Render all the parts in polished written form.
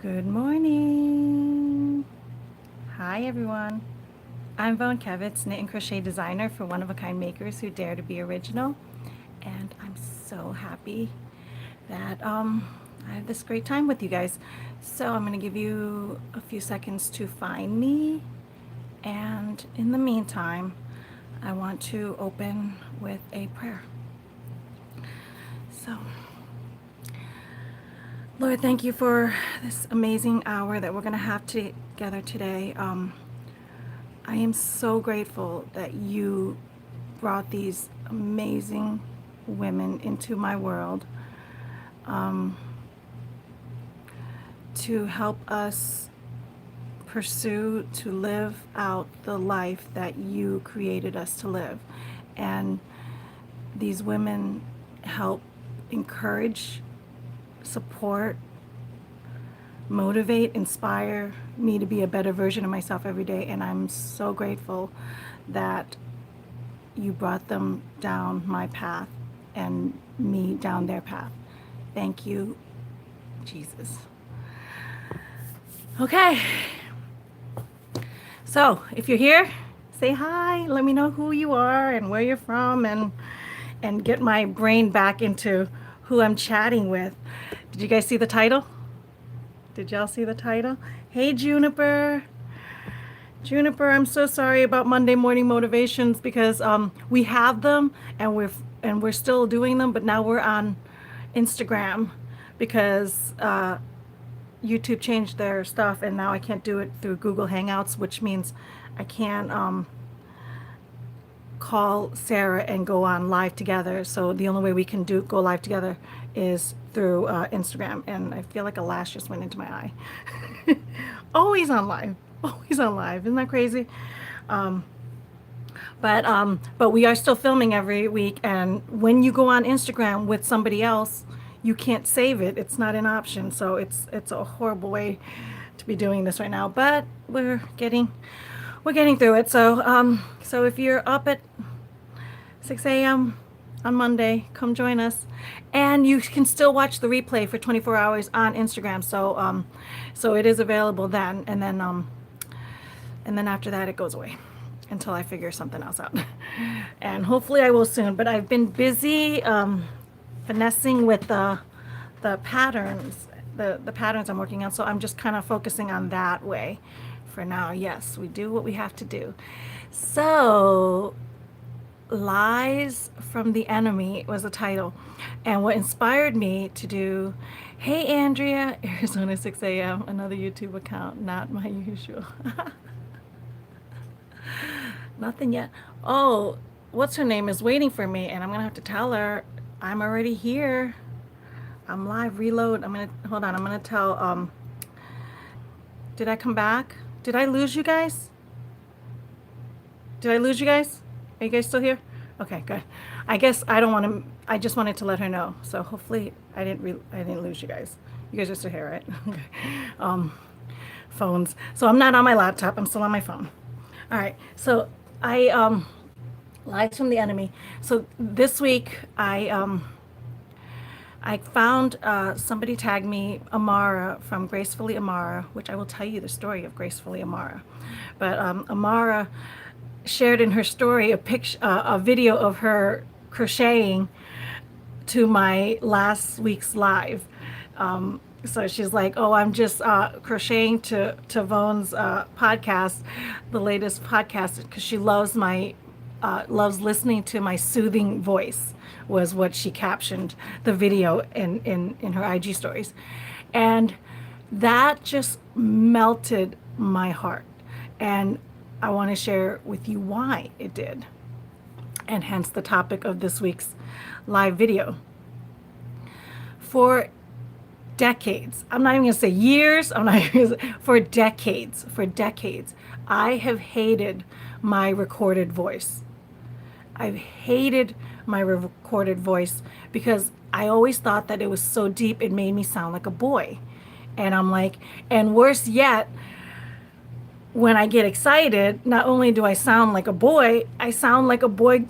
Good morning. Hi, everyone. I'm Vaughn Kevitz, knit and crochet designer for One of a Kind Makers Who Dare to Be Original. And I'm so happy that I have this great time with you guys. So I'm going to give you a few seconds to find me. And in the meantime, I want to open with a prayer. So, Lord, thank you for this amazing hour that we're going to have together today. I am so grateful that you brought these amazing women into my world to help us pursue to live out the life that you created us to live. And these women help encourage, support, motivate, inspire me to be a better version of myself every day. And I'm so grateful that you brought them down my path and me down their path. Thank you, Jesus. Okay. So if you're here, say hi. Let me know who you are and where you're from, and get my brain back into who I'm chatting with. Did you guys see the title? Did y'all see the title? Hey, Juniper. Juniper, I'm so sorry about Monday morning motivations because we have them and we're still doing them, but now we're on Instagram because YouTube changed their stuff and now I can't do it through Google Hangouts, which means I can't call Sarah and go on live together. So the only way we can go live together is through Instagram. And I feel like a lash just went into my eye. Always on live. Always on live. Isn't that crazy? But we are still filming every week. And when you go on Instagram with somebody else, you can't save it. It's not an option. So it's a horrible way to be doing this right now. But we're getting through it. So if you're up at 6 a.m. on Monday, come join us. And you can still watch the replay for 24 hours on Instagram. So it is available then. And then after that, it goes away until I figure something else out. And hopefully I will soon. But I've been busy finessing with the patterns, the patterns I'm working on. So I'm just kind of focusing on that way for now. Yes, we do what we have to do. So Lies from the Enemy was the title. And what inspired me to do, hey Andrea, Arizona 6 a.m., another YouTube account, not my usual. Nothing yet. Oh, what's her name is waiting for me, and I'm gonna have to tell her I'm already here. I'm live, reload. Hold on, I'm gonna tell, did I come back? Did I lose you guys? Did I lose you guys? Are you guys still here? Okay, good. I guess I don't want to. I just wanted to let her know. So hopefully I didn't lose you guys. You guys are still here, right? Okay. Phones. So I'm not on my laptop. I'm still on my phone. All right. So Lies from the Enemy. So this week I found somebody tagged me, Amara from Gracefully Amara, which I will tell you the story of Gracefully Amara. But Amara shared in her story a video of her crocheting to my last week's live. So she's like, "Oh, I'm just crocheting to Vaughn's podcast, the latest podcast, because she loves loves listening to my soothing voice." Was what she captioned the video in her IG stories, and that just melted my heart. And I want to share with you why it did, and hence the topic of this week's live video. For decades, I'm not even going to say years, for decades, I have hated my recorded voice. I've hated my recorded voice because I always thought that it was so deep it made me sound like a boy. And I'm like, and worse yet, when I get excited, not only do I sound like a boy, I sound like a boy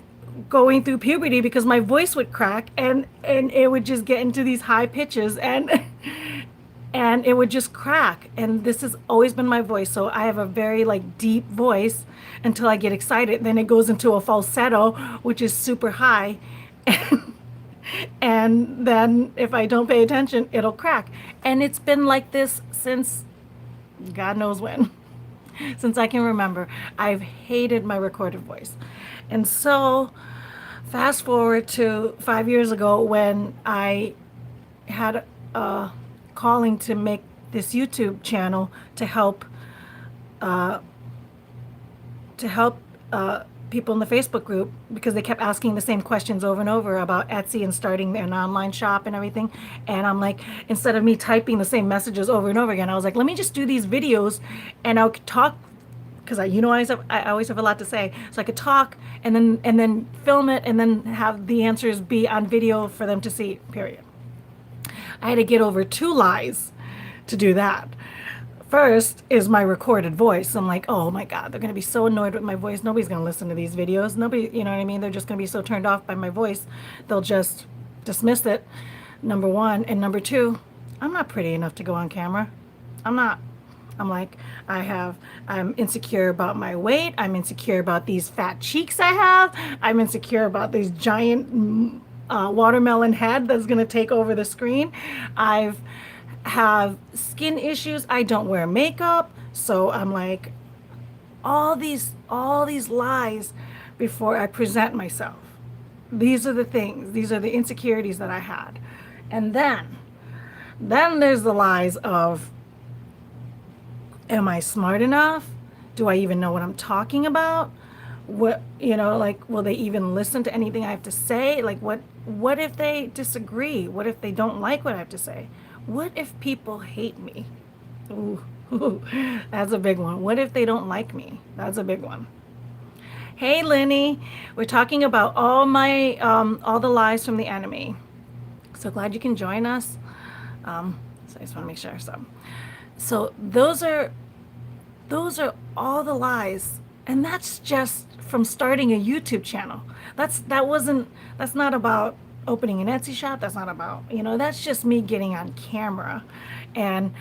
going through puberty because my voice would crack and it would just get into these high pitches and and it would just crack. And this has always been my voice. So I have a very like deep voice until I get excited. Then it goes into a falsetto, which is super high. And then if I don't pay attention, it'll crack. And it's been like this since God knows when. Since I can remember. I've hated my recorded voice. And so fast forward to 5 years ago when I had a calling to make this YouTube channel to help people in the Facebook group, because they kept asking the same questions over and over about Etsy and starting an online shop and everything. And I'm like, instead of me typing the same messages over and over again, I was like, let me just do these videos and I'll talk, because I always have a lot to say. So I could talk and then film it and then have the answers be on video for them to see, period. I had to get over 2 lies to do that. First is my recorded voice. I'm like, oh my God, they're going to be so annoyed with my voice. Nobody's going to listen to these videos. Nobody, you know what I mean? They're just going to be so turned off by my voice. They'll just dismiss it, number one. And number two, I'm not pretty enough to go on camera. I'm not. I'm like, I'm insecure about my weight. I'm insecure about these fat cheeks I have. I'm insecure about these giant watermelon head that's going to take over the screen. I've have skin issues. I don't wear makeup. So I'm like, all these lies before I present myself. These are the things. These are the insecurities that I had. And then there's the lies of, am I smart enough? Do I even know what I'm talking about? What, like, will they even listen to anything I have to say? Like, what if they disagree? What if they don't like what I have to say? What if people hate me? Ooh, that's a big one. What if they don't like me? That's a big one. Hey, Lenny, we're talking about all the lies from the enemy. So glad you can join us. So I just want to make sure. So those are all the lies, and that's just from starting a YouTube channel. That's not about opening an Etsy shop. That's not about, that's just me getting on camera and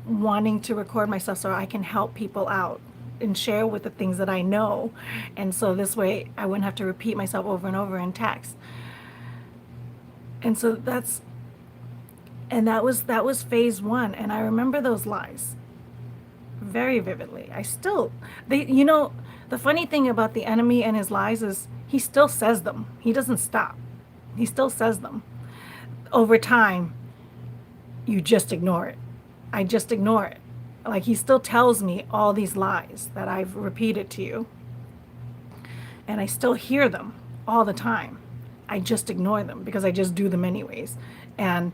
wanting to record myself so I can help people out and share with the things that I know. And so this way I wouldn't have to repeat myself over and over in text. And so that was phase 1. And I remember those lies very vividly. The funny thing about the enemy and his lies is he still says them. He doesn't stop. He still says them. Over time, you just ignore it. I just ignore it. Like, he still tells me all these lies that I've repeated to you. And I still hear them all the time. I just ignore them because I just do them anyways. And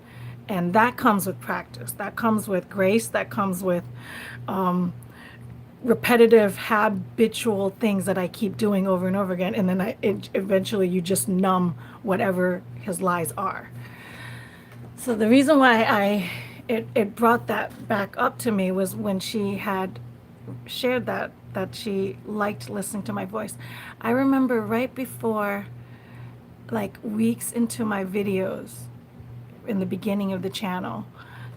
that comes with practice. That comes with grace. That comes with repetitive, habitual things that I keep doing over and over again. And then eventually you just numb whatever his lies are. So the reason why it brought that back up to me was when she had shared that she liked listening to my voice. I remember right before, like weeks into my videos in the beginning of the channel,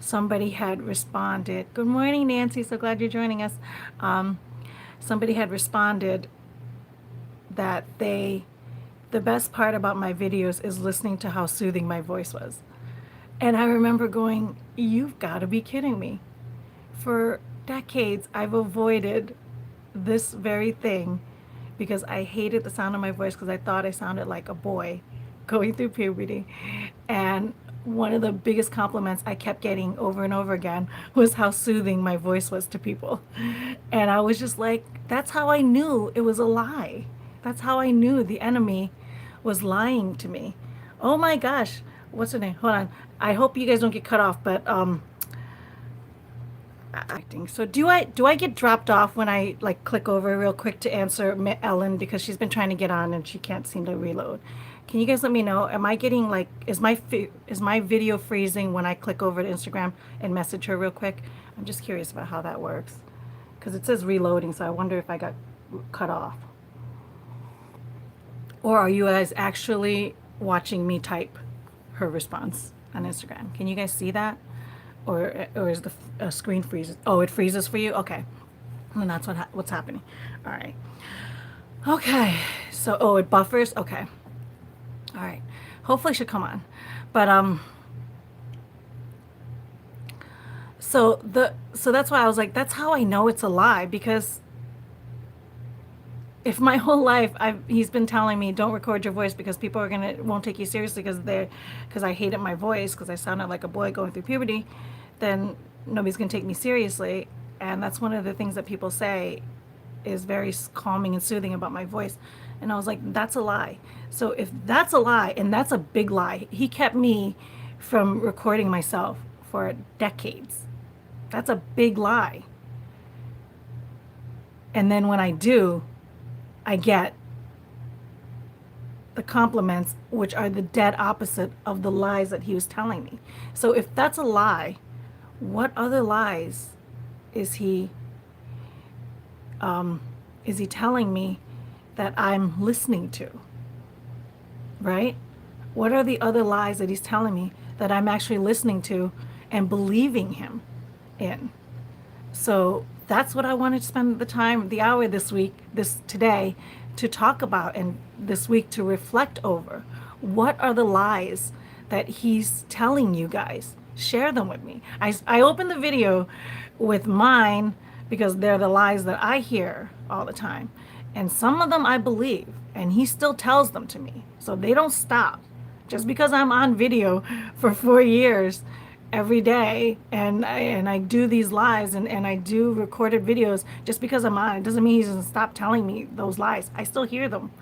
somebody had responded. Good morning, Nancy. So glad you're joining us. Somebody had responded that the best part about my videos is listening to how soothing my voice was. And I remember going, you've got to be kidding me. For decades, I've avoided this very thing because I hated the sound of my voice because I thought I sounded like a boy going through puberty. And one of the biggest compliments I kept getting over and over again was how soothing my voice was to people. And I was just like, that's how I knew it was a lie. That's how I knew the enemy was lying to me. Oh my gosh. What's her name? Hold on. I hope you guys don't get cut off, but acting. So do I get dropped off when I like click over real quick to answer Ellen, because she's been trying to get on and she can't seem to reload? Can you guys let me know? Am I getting like, is my video freezing when I click over to Instagram and message her real quick? I'm just curious about how that works, because it says reloading, so I wonder if I got cut off. Or are you guys actually watching me type her response on Instagram? Can you guys see that? or is the screen freezes? Oh, it freezes for you. Okay, and that's what's happening. All right. Okay. So it buffers. Okay. All right. Hopefully, it should come on. But so that's why I was like, that's how I know it's a lie, because if my whole life he's been telling me don't record your voice because people won't take you seriously because I hated my voice because I sounded like a boy going through puberty, then nobody's gonna take me seriously. And that's one of the things that people say is very calming and soothing about my voice. And I was like, that's a lie. So if that's a lie, and that's a big lie, he kept me from recording myself for decades. That's a big lie. And then when I do, I get the compliments, which are the dead opposite of the lies that he was telling me. So if that's a lie, what other lies is he telling me that I'm listening to? Right? What are the other lies that he's telling me that I'm actually listening to and believing him in? So that's what I wanted to spend the hour today, to talk about, and this week to reflect over. What are the lies that he's telling you guys? Share them with me. I opened the video with mine because they're the lies that I hear all the time. And some of them I believe, and he still tells them to me. So they don't stop. Just because I'm on video for 4 years every day, and I do these lies, and I do recorded videos, just because I'm on it doesn't mean he's going to stop telling me those lies. I still hear them.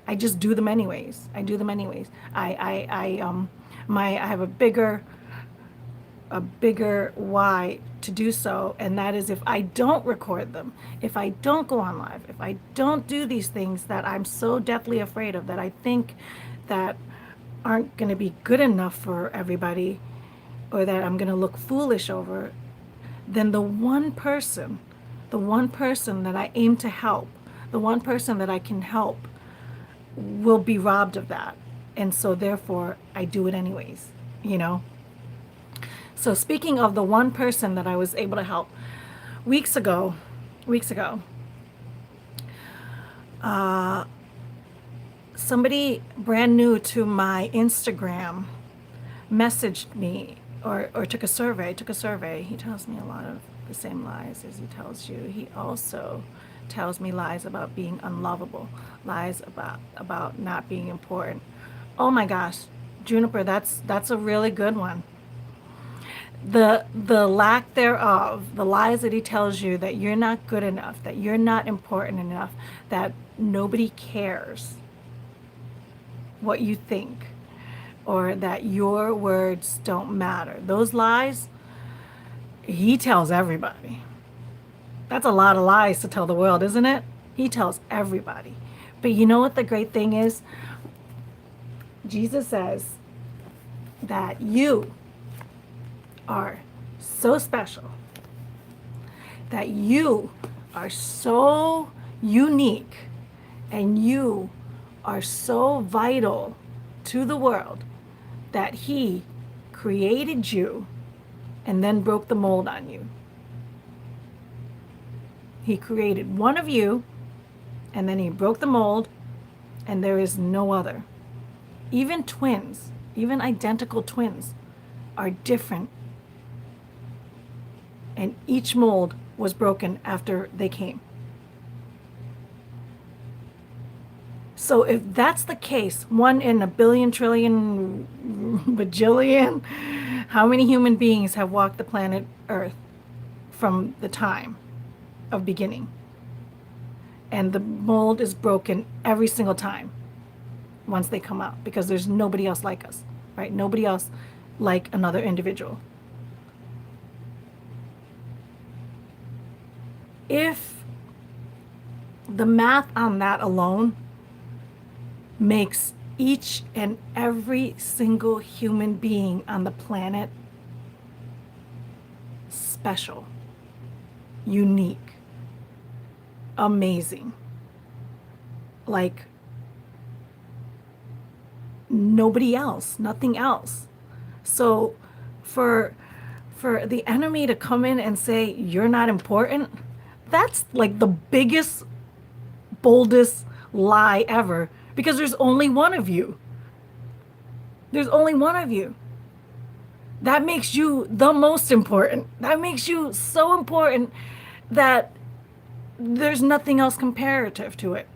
I just do them anyways. I do them anyways. I have a bigger why to do so, and that is, if I don't record them, if I don't go on live, if I don't do these things that I'm so deathly afraid of, that I think that aren't going to be good enough for everybody, or that I'm going to look foolish over, then the one person that I aim to help, the one person that I can help, will be robbed of that. And so therefore I do it anyways, you know? So speaking of the one person that I was able to help, weeks ago, somebody brand new to my Instagram messaged me, or took a survey. He tells me a lot of the same lies as he tells you. He also tells me lies about being unlovable, lies about not being important. Oh my gosh, Juniper, that's a really good one. The lack thereof, the lies that he tells you, that you're not good enough, that you're not important enough, that nobody cares what you think, or that your words don't matter. Those lies, he tells everybody. That's a lot of lies to tell the world, isn't it? He tells everybody. But you know what the great thing is? Jesus says that you are so special, that you are so unique, and you are so vital to the world, that he created you and then broke the mold on you. He created one of you, and then he broke the mold, and there is no other. Even twins, even identical twins, are different. And each mold was broken after they came. So if that's the case, 1 in a billion, trillion, bajillion, how many human beings have walked the planet Earth from the time of beginning? And the mold is broken every single time once they come out, because there's nobody else like us, right? Nobody else like another individual. If the math on that alone makes each and every single human being on the planet special, unique, amazing, like nobody else, nothing else. So for for the enemy to come in and say you're not important, that's like the biggest, boldest lie ever, because there's only one of you. There's only one of you. That makes you the most important. That makes you so important that there's nothing else comparative to it.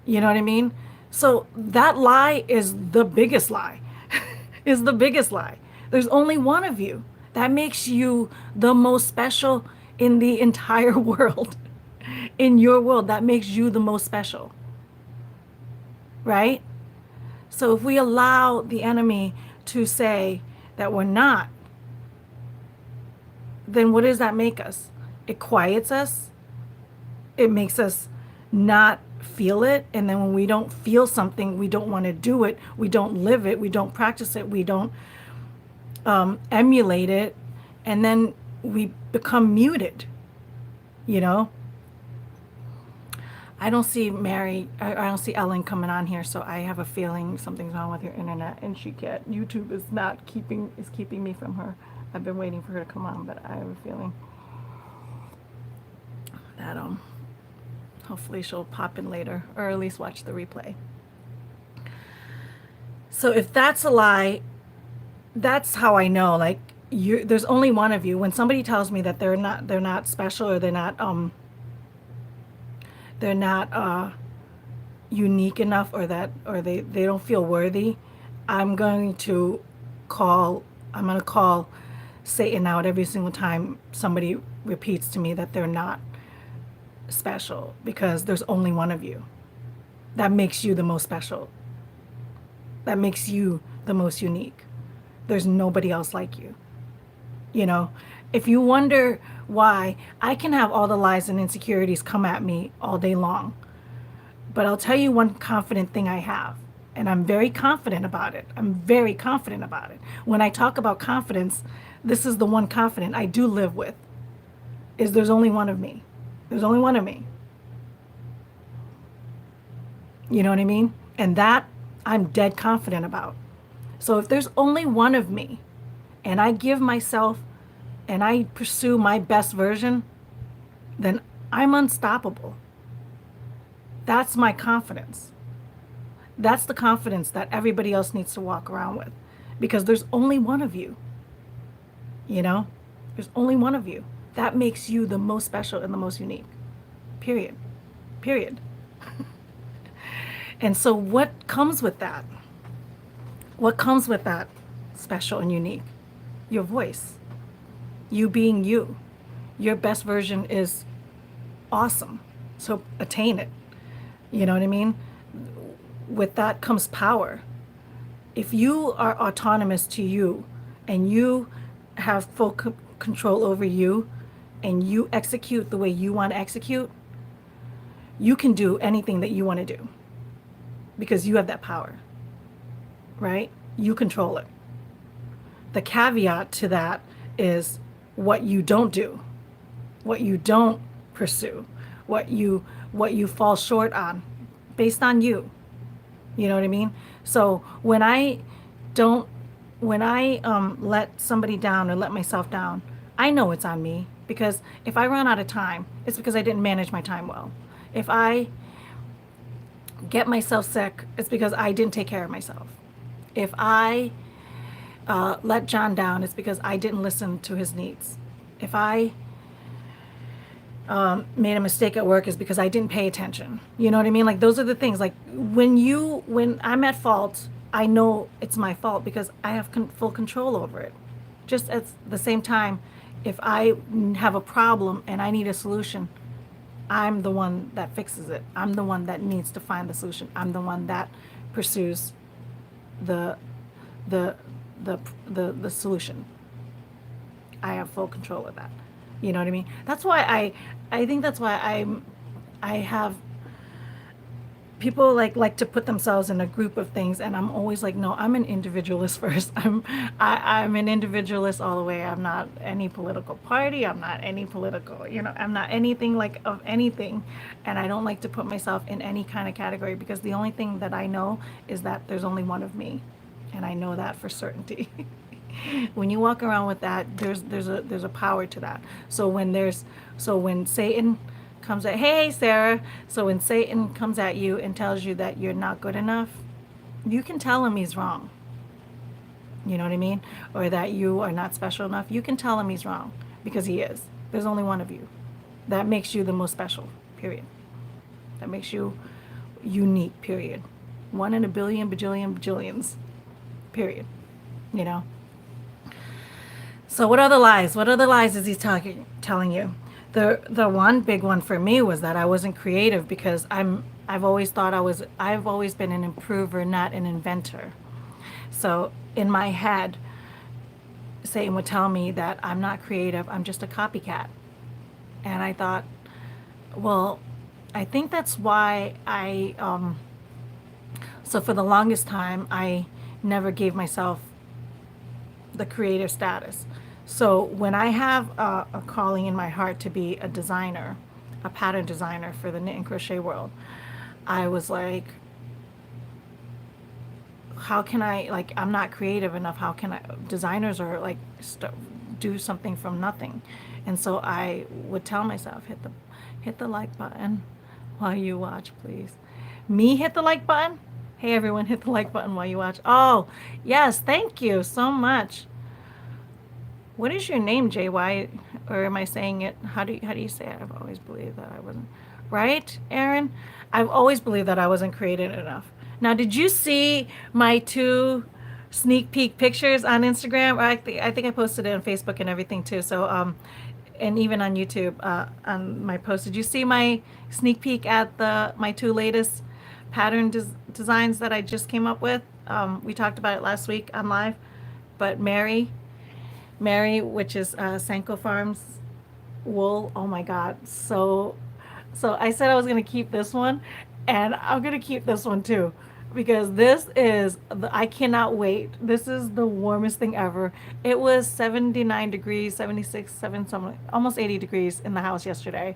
You know what I mean? So that lie is the biggest lie. Is the biggest lie. There's only one of you. That makes you the most special in the entire world. In your world, that makes you the most special. Right? So if we allow the enemy to say that we're not, then what does that make us? It quiets us. It makes us not feel it. And then when we don't feel something, we don't want to do it. We don't live it. We don't practice it. We don't emulate it. And then we become muted, you know? I don't see Mary, I don't see Ellen coming on here, so I have a feeling something's wrong with your internet, and she can't, YouTube is not keeping me from her. I've been waiting for her to come on, but I have a feeling that hopefully she'll pop in later, or at least watch the replay. So if that's a lie, that's how I know, like, there's only one of you. When somebody tells me that they're not special, or they're not unique enough, or they don't feel worthy, I'm going to call Satan out every single time somebody repeats to me that they're not special, because there's only one of you. That makes you the most special. That makes you the most unique. There's nobody else like you. You know, if you wonder why, I can have all the lies and insecurities come at me all day long. But I'll tell you one confident thing I have, and I'm very confident about it. I'm very confident about it. When I talk about confidence, this is the one confident I do live with, is there's only one of me. There's only one of me. You know what I mean? And that I'm dead confident about. So if there's only one of me, and I give myself and I pursue my best version, then I'm unstoppable. That's my confidence. That's the confidence that everybody else needs to walk around with, because there's only one of you. You know, there's only one of you. That makes you the most special and the most unique. Period. Period. And so what comes with that? What comes with that special and unique? Your voice. You being you. Your best version is awesome. So attain it. You know what I mean? With that comes power. If you are autonomous to you, and you have full control over you, and you execute the way you want to execute, you can do anything that you want to do, because you have that power, right? You control it. The caveat to that is what you don't do, what you don't pursue, what you fall short on, based on you. You know what I mean? So when I let somebody down or let myself down, I know it's on me, because if I run out of time, it's because I didn't manage my time well. If I get myself sick, it's because I didn't take care of myself. If I let John down, it's because I didn't listen to his needs. If I made a mistake at work, is because I didn't pay attention. You know what I mean? Like, those are the things. Like, when I'm at fault, I know it's my fault, because I have full control over it. Just at the same time, if I have a problem and I need a solution, I'm the one that fixes it. I'm the one that needs to find the solution. I'm the one that pursues the solution. I have full control of that. You know what I mean? That's why I think that's why I have people like to put themselves in a group of things, and I'm always like, no, I'm an individualist first. I'm an individualist all the way. I'm not any political party. I'm not any political, I'm not anything like of anything. And I don't like to put myself in any kind of category, because the only thing that I know is that there's only one of me. And I know that for certainty. When you walk around with that, there's a power to that. So when Satan comes at, hey Sarah, so when Satan comes at you and tells you that you're not good enough, you can tell him he's wrong. You know what I mean? Or that you are not special enough. You can tell him he's wrong because he is. There's only one of you. That makes you the most special, period. That makes you unique, period. One in a billion, bajillion, bajillions, period. You know? So what other lies? What other lies is he telling you? The one big one for me was that I wasn't creative because I've always thought I've always been an improver, not an inventor. So in my head, Satan would tell me that I'm not creative, I'm just a copycat. And I thought, well, I think that's why so for the longest time, I never gave myself the creative status. So when I have a calling in my heart to be a designer, a pattern designer for the knit and crochet world, I was like, how can I, like, I'm not creative enough. How can I, designers are like, do something from nothing. And so I would tell myself, hit the like button while you watch, please. Me hit the like button? Hey everyone, hit the like button while you watch. Oh, yes, thank you so much. What is your name, JY? Or am I saying it? How do you say it? I've always believed that I wasn't. Right, Aaron? I've always believed that I wasn't creative enough. Now, did you see my 2 sneak peek pictures on Instagram? I think I posted it on Facebook and everything too. So, and even on YouTube, on my post. Did you see my sneak peek at my 2 latest pattern designs that I just came up with? We talked about it last week on live, but Mary, which is Sanko Farms wool. Oh my God. So I said I was going to keep this one, and I'm going to keep this one too, because I cannot wait. This is the warmest thing ever. It was 79 degrees, 76, 7, something, almost 80 degrees in the house yesterday.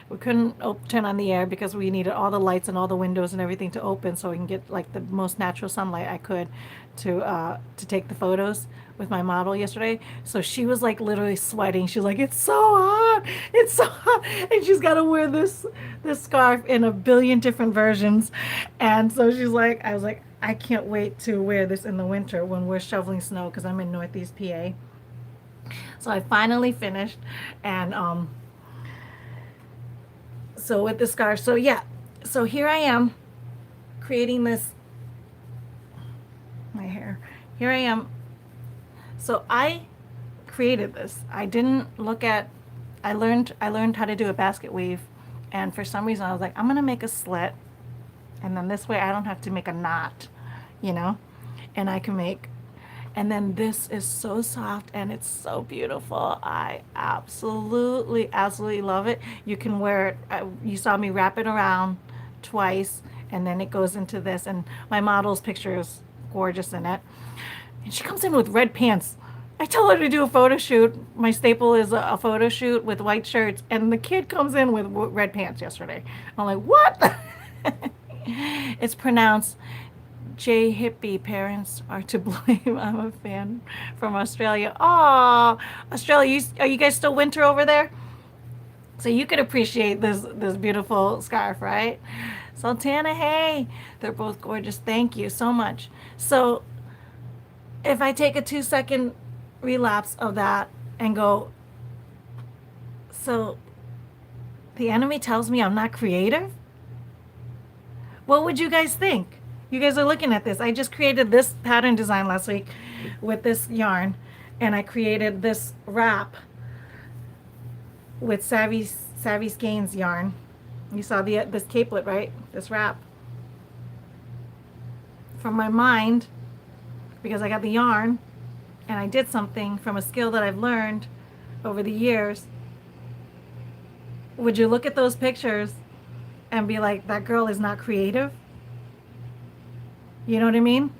We couldn't turn on the air because we needed all the lights and all the windows and everything to open so we can get like the most natural sunlight I could to take the photos with my model yesterday. So she was like literally sweating. She's like, it's so hot, it's so hot, and she's got to wear this scarf in a billion different versions. And so she's like, I was like, I can't wait to wear this in the winter when we're shoveling snow because I'm in Northeast PA. So I finally finished, and so with the scarf, so yeah, so here I am creating this, my hair, here I am. So I created this. I didn't look at, I learned how to do a basket weave, and for some reason I was like, I'm gonna make a slit, and then this way I don't have to make a knot, you know, and I can make, and then this is so soft and it's so beautiful. I absolutely love it. You can wear it, you saw me wrap it around twice, and then it goes into this, and my model's picture is gorgeous in it. And she comes in with red pants. I tell her to do a photo shoot. My staple is a photo shoot with white shirts, and the kid comes in with red pants yesterday. I'm like, what? It's pronounced J hippie. Parents are to blame. I'm a fan from Australia. Oh, Australia, are you guys still winter over there? So you could appreciate this beautiful scarf, right? Sultana, hey, they're both gorgeous. Thank you so much. So if I take a 2-second relapse of that and go, so the enemy tells me I'm not creative? What would you guys think? You guys are looking at this. I just created this pattern design last week with this yarn, and I created this wrap with Savvy Skeins yarn. You saw this capelet, right? This wrap. From my mind, because I got the yarn and I did something from a skill that I've learned over the years. Would you look at those pictures and be like, that girl is not creative? You know what I mean?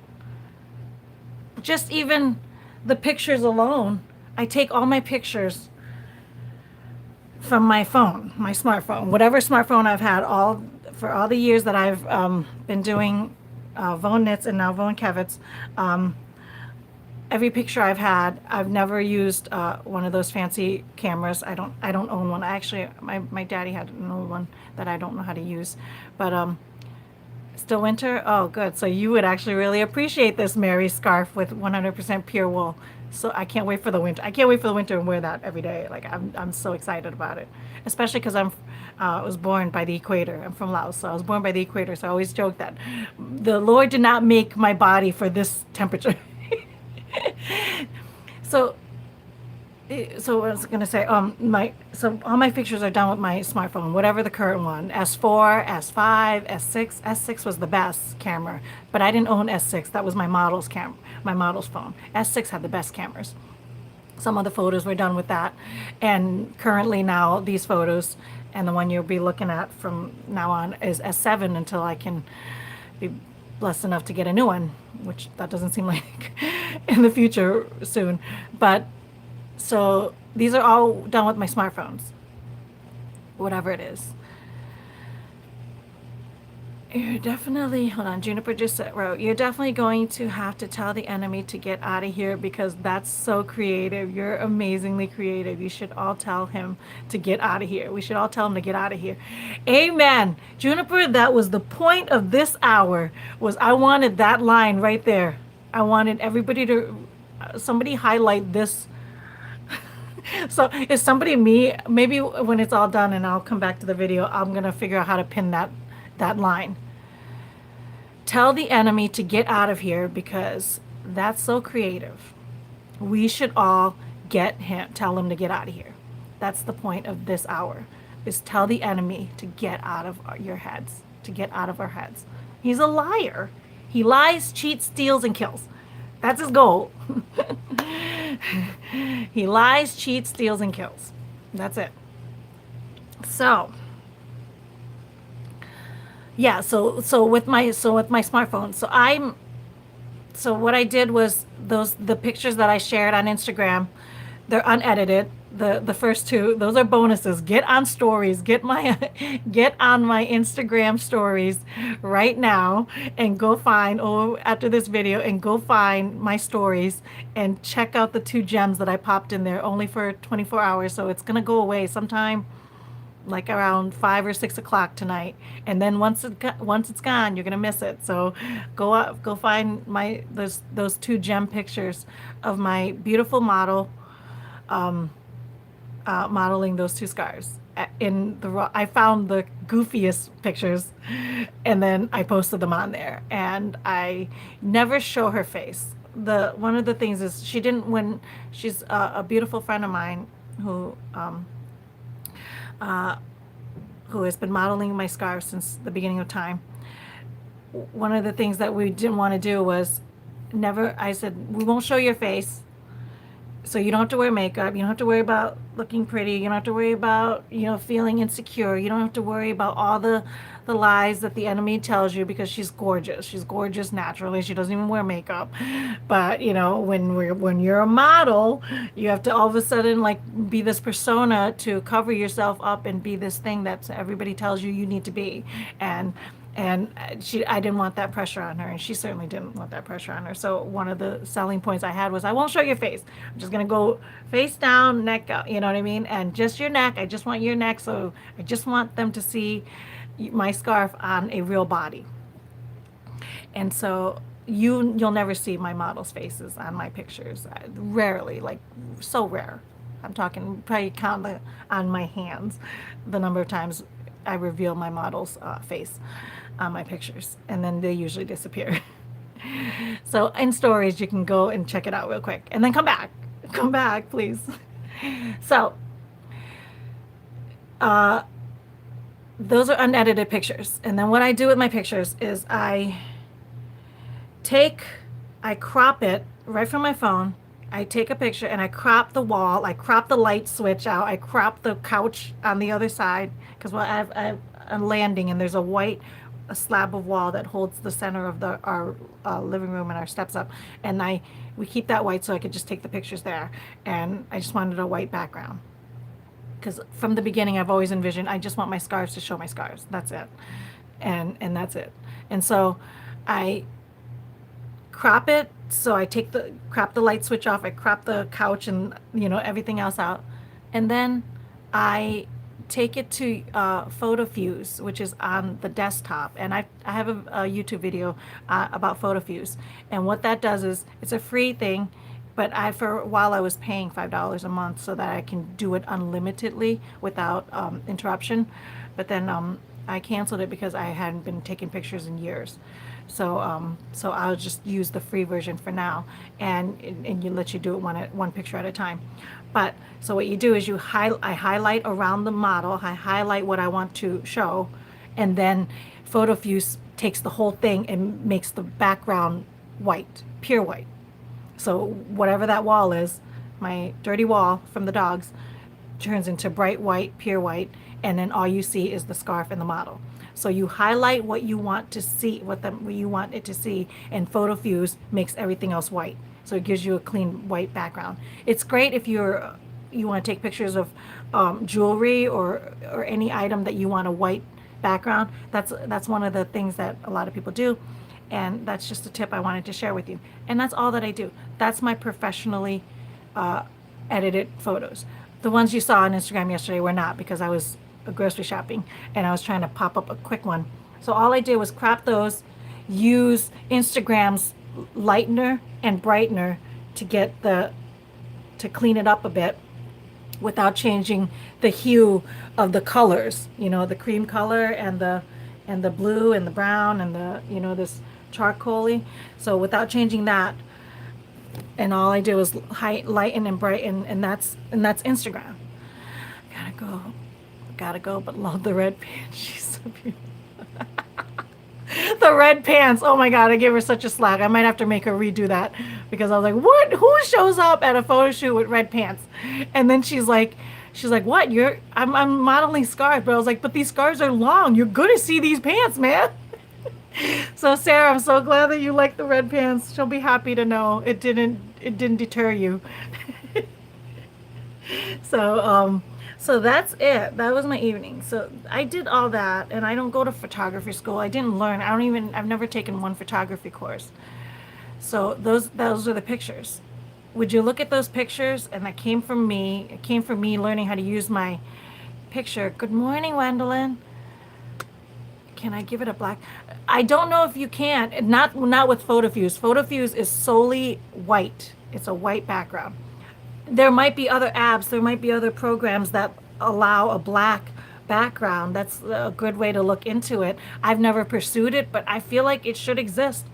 Just even the pictures alone. I take all my pictures from my phone, my smartphone, whatever smartphone I've had for all the years that I've been doing Von Knits and now Von Kevitz. every picture I've had, I've never used one of those fancy cameras. I don't own one. Actually, my daddy had an old one that I don't know how to use. But still winter? Oh, good. So you would actually really appreciate this Mary scarf with 100% pure wool. So I can't wait for the winter. I can't wait for the winter and wear that every day. Like I'm so excited about it, especially because I was born by the equator. I'm from Laos, so I was born by the equator. So I always joke that the Lord did not make my body for this temperature. So so what I was gonna say, my so all my pictures are done with my smartphone, whatever the current one, S4, S5, S6. S6 was the best camera, but I didn't own S6. That was my model's phone. S6 had the best cameras. Some of the photos were done with that, and currently now these photos and the one you'll be looking at from now on is S7 until I can be blessed enough to get a new one, which that doesn't seem like in the future soon. But so these are all done with my smartphones, whatever it is. You're definitely, hold on, Juniper just wrote, you're definitely going to have to tell the enemy to get out of here because that's so creative. You're amazingly creative. You should all tell him to get out of here. We should all tell him to get out of here. Amen. Juniper, that was the point of this hour, was I wanted that line right there. I wanted everybody to, somebody highlight this. So is somebody me, maybe when it's all done and I'll come back to the video, I'm going to figure out how to pin that line. Tell the enemy to get out of here because that's so creative. We should all tell him to get out of here. That's the point of this hour, is tell the enemy to get out of your heads, to get out of our heads. He's a liar. He lies, cheats, steals, and kills. That's his goal. He lies, cheats, steals, and kills. That's it. So yeah, so with my smartphone, so what I did was the pictures that I shared on Instagram, they're unedited. The first two, those are bonuses. Get on stories. Get on my Instagram stories right now and go find, after this video, and go find my stories and check out the two gems that I popped in there only for 24 hours. So it's gonna go away sometime like around 5 or 6 o'clock tonight, and then once it's gone, you're gonna miss it. So go find those two gem pictures of my beautiful model modeling those two scarves. I found the goofiest pictures, and then I posted them on there. And I never show her face. One of the things is when she's a beautiful friend of mine who has been modeling my scarves since the beginning of time. One of the things that we didn't want to do was I said, we won't show your face. So you don't have to wear makeup. You don't have to worry about looking pretty. You don't have to worry about, feeling insecure. You don't have to worry about all the lies that the enemy tells you, because she's gorgeous. She's gorgeous naturally. She doesn't even wear makeup. But, when you're a model, you have to all of a sudden be this persona to cover yourself up and be this thing that everybody tells you need to be. And I didn't want that pressure on her, and she certainly didn't want that pressure on her. So one of the selling points I had was, I won't show your face. I'm just going to go face down, neck out, you know what I mean? And just your neck. I just want your neck. So I just want them to see my scarf on a real body. And so you'll never see my models' faces on my pictures. Rarely, so rare. I'm talking, probably count on my hands the number of times I reveal my model's face on my pictures, and then they usually disappear. So in stories, you can go and check it out real quick, and then come back, please. So those are unedited pictures, and then what I do with my pictures is I crop it right from my phone. I take a picture and I crop the wall, I crop the light switch out, I crop the couch on the other side, because I have a landing, and there's a slab of wall that holds the center of our living room and our steps up, and we keep that white so I could just take the pictures there. And I just wanted a white background, because from the beginning I've always envisioned, I just want my scarves to show my scarves. That's it, and that's it. And so I crop it. So I crop the light switch off. I crop the couch and, everything else out. And then I take it to PhotoFuse, which is on the desktop. And I have a YouTube video about PhotoFuse. And what that does is, it's a free thing, but for a while I was paying $5 a month so that I can do it unlimitedly without interruption. But then I canceled it because I hadn't been taking pictures in years. So I'll just use the free version for now, and you let you do it one picture at a time. But so what you do is I highlight around the model, I highlight what I want to show, and then PhotoFuse takes the whole thing and makes the background white, pure white. So whatever that wall is, my dirty wall from the dogs, turns into bright white, pure white, and then all you see is the scarf and the model. So you highlight what you want to see, what you want it to see, and PhotoFuse makes everything else white. So it gives you a clean white background. It's great if you want to take pictures of jewelry or any item that you want a white background. That's one of the things that a lot of people do, and that's just a tip I wanted to share with you. And that's all that I do. That's my professionally edited photos. The ones you saw on Instagram yesterday were not, because I was grocery shopping and I was trying to pop up a quick one. So all I did was crop those, use Instagram's lightener and brightener to clean it up a bit without changing the hue of the colors, the cream color and the blue and the brown and this charcoaly. So without changing that, and all I did was lighten and brighten, and that's Instagram. Gotta go, but love the red pants. She's so beautiful. The red pants. Oh my God, I gave her such a slack. I might have to make her redo that, because I was like, what? Who shows up at a photo shoot with red pants? And then she's like, what? I'm modeling scarves, but I was like, but these scarves are long. You're gonna see these pants, man. So Sarah, I'm so glad that you like the red pants. She'll be happy to know it didn't deter you. So that's it. That was my evening. So I did all that, and I don't go to photography school. I didn't learn. I've never taken one photography course. So those are the pictures. Would you look at those pictures? And that came from me. It came from me learning how to use my picture. Good morning, Wendelin. Can I give it a black? I don't know if you can. Not with PhotoFuse. PhotoFuse is solely white. It's a white background. There might be other apps, there might be other programs that allow a black background. That's a good way to look into it. I've never pursued it, but I feel like it should exist.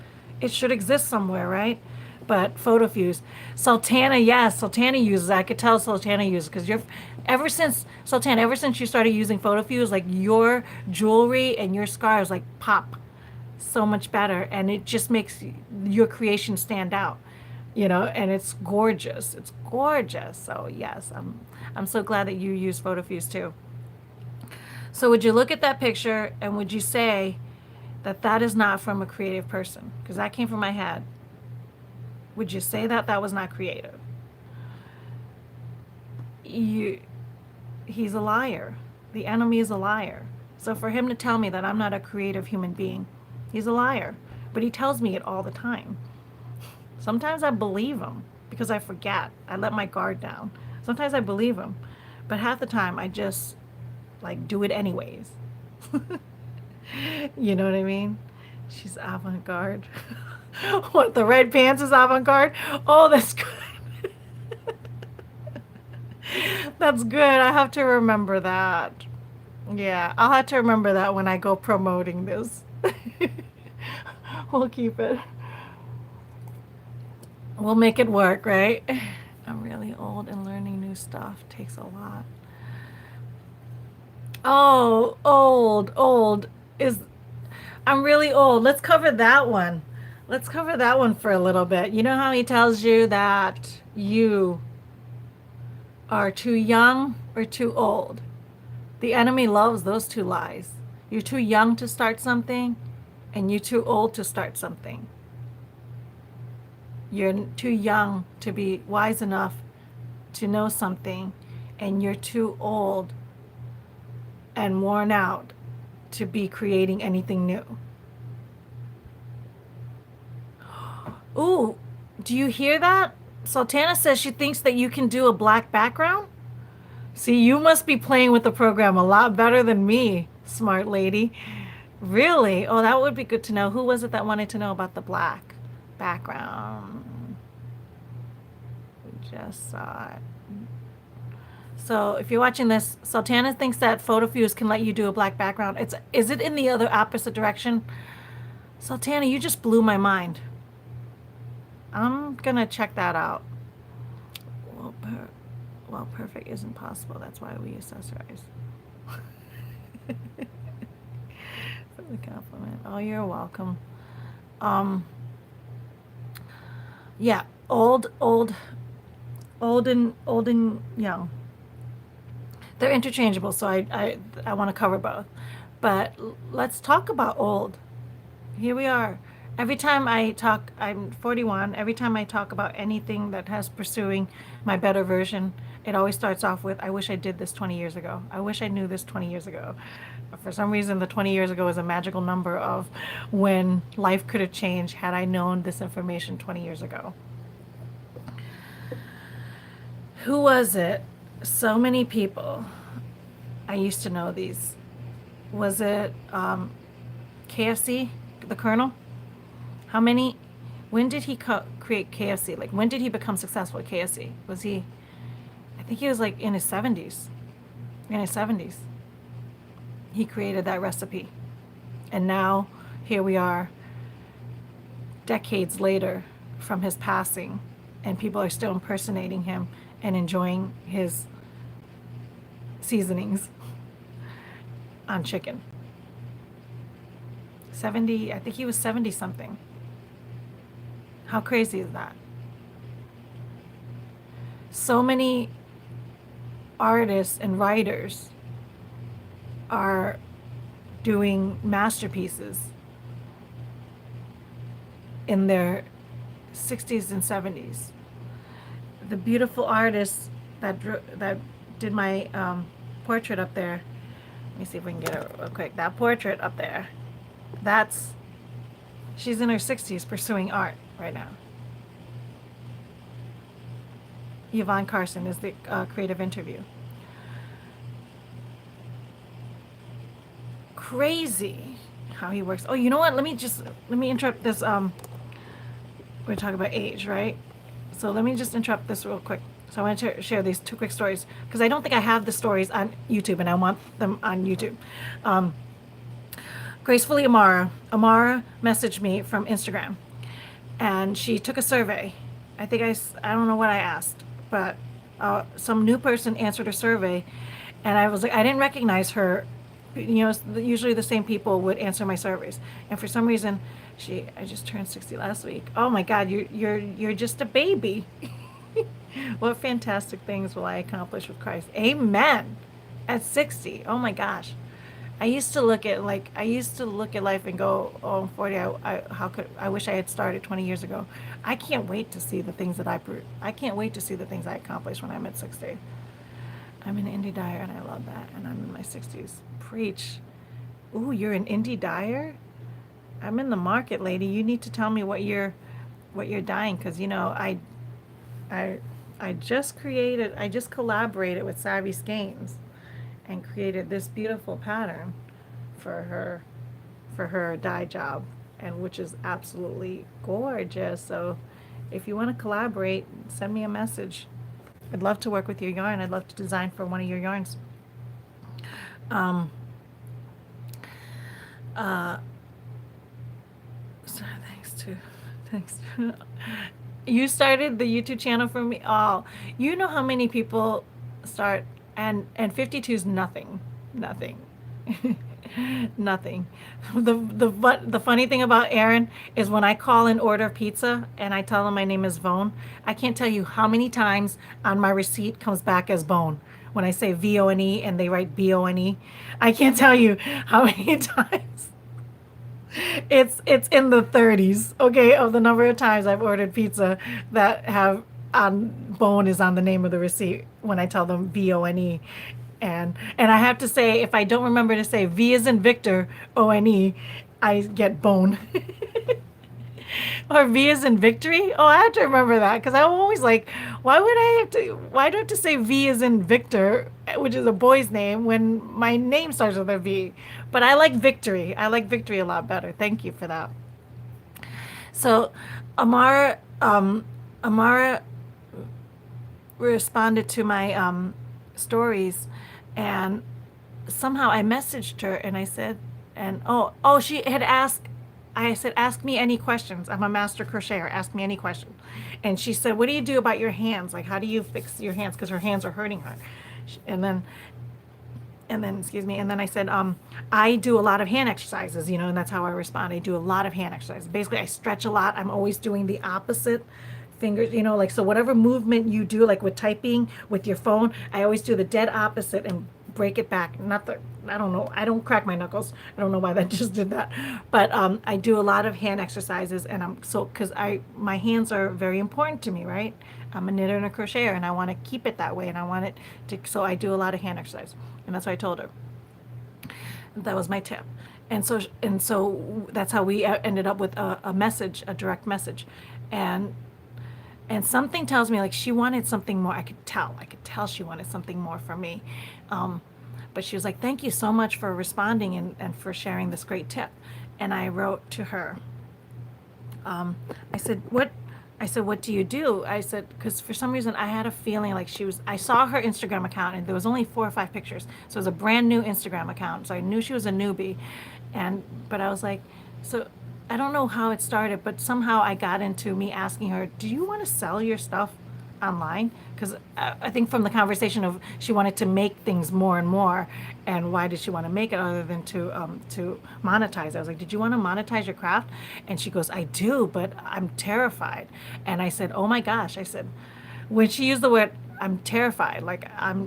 It should exist somewhere, right? But PhotoFuse. Sultana, yes, Sultana uses it. I could tell Sultana uses it, because ever since you started using PhotoFuse, like your jewelry and your scarves like pop so much better, and it just makes your creation stand out. And it's gorgeous. It's gorgeous. So yes, I'm so glad that you use PhotoFuse too. So would you look at that picture and would you say that is not from a creative person? Because that came from my head. Would you say that was not creative? He's a liar. The enemy is a liar. So for him to tell me that I'm not a creative human being, he's a liar. But he tells me it all the time. Sometimes I believe him because I forget. I let my guard down. Sometimes I believe him, but half the time I just do it anyways. You know what I mean? She's avant-garde. What, the red pants is avant-garde? Oh, that's good. That's good. I have to remember that. Yeah, I'll have to remember that when I go promoting this. We'll keep it. We'll make it work, right? I'm really old, and learning new stuff takes a lot. Oh, old I'm really old. Let's cover that one. Let's cover that one for a little bit. You know how he tells you that you are too young or too old? The enemy loves those two lies. You're too young to start something, and you're too old to start something. You're too young to be wise enough to know something, and you're too old and worn out to be creating anything new. Ooh, do you hear that? Sultana says she thinks that you can do a black background. See, you must be playing with the program a lot better than me, smart lady. Really? Oh, that would be good to know. Who was it that wanted to know about the black background? We just saw it. So if you're watching this, Sultana thinks that PhotoFuse can let you do a black background. Is it in the other opposite direction? Sultana, you just blew my mind. I'm gonna check that out. Well, perfect isn't possible. That's why we accessorize. For the compliment. Oh, you're welcome. Um, yeah, old and young. They're interchangeable, so I want to cover both. But let's talk about old. Here we are. Every time I talk, I'm 41. Every time I talk about anything that has pursuing my better version, it always starts off with, I wish I did this 20 years ago. I wish I knew this 20 years ago. For some reason, the 20 years ago is a magical number of when life could have changed had I known this information 20 years ago. Who was it? So many people. I used to know these. Was it KFC, the Colonel? How many? When did he create KFC? Like, when did he become successful at KFC? Was he? I think he was like in his 70s. In his 70s, he created that recipe, and now here we are, decades later from his passing, and people are still impersonating him and enjoying his seasonings on chicken. 70, I think he was 70 something. How crazy is that? So many artists and writers are doing masterpieces in their 60s and 70s. The beautiful artist that did my portrait up there. Let me see if we can get it real quick. That portrait up there. She's in her 60s pursuing art right now. Yvonne Carson is the creative interview. Crazy how he works. Oh, you know what? Let me interrupt this. We're talking about age, right? So let me just interrupt this real quick. So I want to share these two quick stories because I don't think I have the stories on YouTube, and I want them on YouTube. Gracefully Amara. Amara messaged me from Instagram, and she took a survey. I don't know what I asked, but some new person answered her survey, and I was like, I didn't recognize her. You know, usually the same people would answer my surveys, and for some reason, I just turned 60 last week. Oh my God, you're just a baby. What fantastic things will I accomplish with Christ? Amen. At 60. Oh my gosh. I used to look at life and go, oh, I'm 40. I wish I had started 20 years ago. I can't wait to see the things I can't wait to see the things I accomplish when I'm at 60. I'm an indie dyer and I love that. And I'm in my 60s. Preach. Ooh, you're an indie dyer? I'm in the market, lady. You need to tell me what you're dyeing, because you know I just collaborated with Savvy Skeins and created this beautiful pattern for her dye job, and which is absolutely gorgeous. So if you want to collaborate, send me a message. I'd love to work with your yarn. I'd love to design for one of your yarns. So thanks. You started the YouTube channel for me. Oh, you know how many people start, and 52 is nothing. Nothing. The funny thing about Aaron is when I call and order pizza and I tell them my name is Vone, I can't tell you how many times on my receipt comes back as Bone. When I say VONE and they write BONE, I can't tell you how many times. It's in the 30s, okay, of the number of times I've ordered pizza that have on Bone is on the name of the receipt when I tell them VONE. And I have to say, if I don't remember to say V as in Victor, ONE, I get Bone. Or V is in victory? Oh, I have to remember that because I'm always like, why do I have to say V is in Victor, which is a boy's name, when my name starts with a V? But I like victory. I like victory a lot better. Thank you for that. So, Amara responded to my stories, and somehow I messaged her and I said, and she had asked. I said, ask me any questions. I'm a master crocheter. Ask me any question. And she said, what do you do about your hands? Like, how do you fix your hands? Because her hands are hurting her. And then excuse me, and then I said, I do a lot of hand exercises, and that's how I respond. I do a lot of hand exercises. Basically, I stretch a lot. I'm always doing the opposite fingers, like, so whatever movement you do, like with typing with your phone, I always do the dead opposite and break it back. Not the, I don't know, I don't crack my knuckles. I don't know why that just did that. But I do a lot of hand exercises, and because my hands are very important to me, right? I'm a knitter and a crocheter, and I want to keep it that way, and I want it to, so I do a lot of hand exercise. And that's what I told her. That was my tip. And so that's how we ended up with a message, a direct message. And something tells me, like, she wanted something more. I could tell she wanted something more from me. But she was like, thank you so much for responding and for sharing this great tip. And I wrote to her. I said, what do you do? I said, because for some reason I had a feeling like I saw her Instagram account and there was only 4 or 5 pictures. So it was a brand new Instagram account. So I knew she was a newbie. But I was like, so I don't know how it started, but somehow I got into me asking her, do you want to sell your stuff online? Because I think from the conversation of she wanted to make things more and more, and why did she want to make it other than to monetize? I was like, did you want to monetize your craft? And she goes, I do, but I'm terrified. And I said, oh my gosh, I said, when she used the word, I'm terrified, I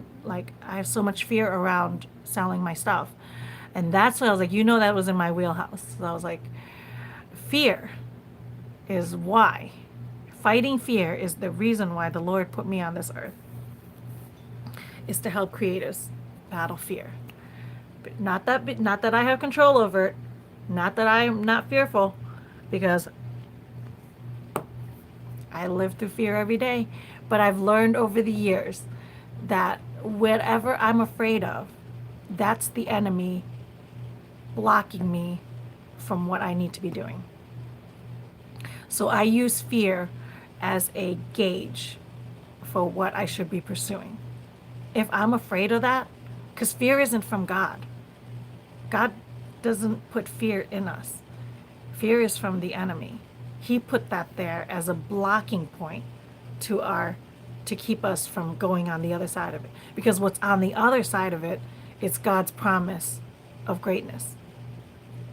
have so much fear around selling my stuff. And that's when I was like, that was in my wheelhouse. So I was like, fear is why. Fighting fear is the reason why the Lord put me on this earth, is to help creators battle fear. But not that I have control over it, not that I'm not fearful, because I live through fear every day. But I've learned over the years that whatever I'm afraid of, that's the enemy blocking me from what I need to be doing. So I use fear as a gauge for what I should be pursuing. If I'm afraid of that, because fear isn't from God. God doesn't put fear in us. Fear is from the enemy. He put that there as a blocking point to keep us from going on the other side of it. Because what's on the other side of it is God's promise of greatness,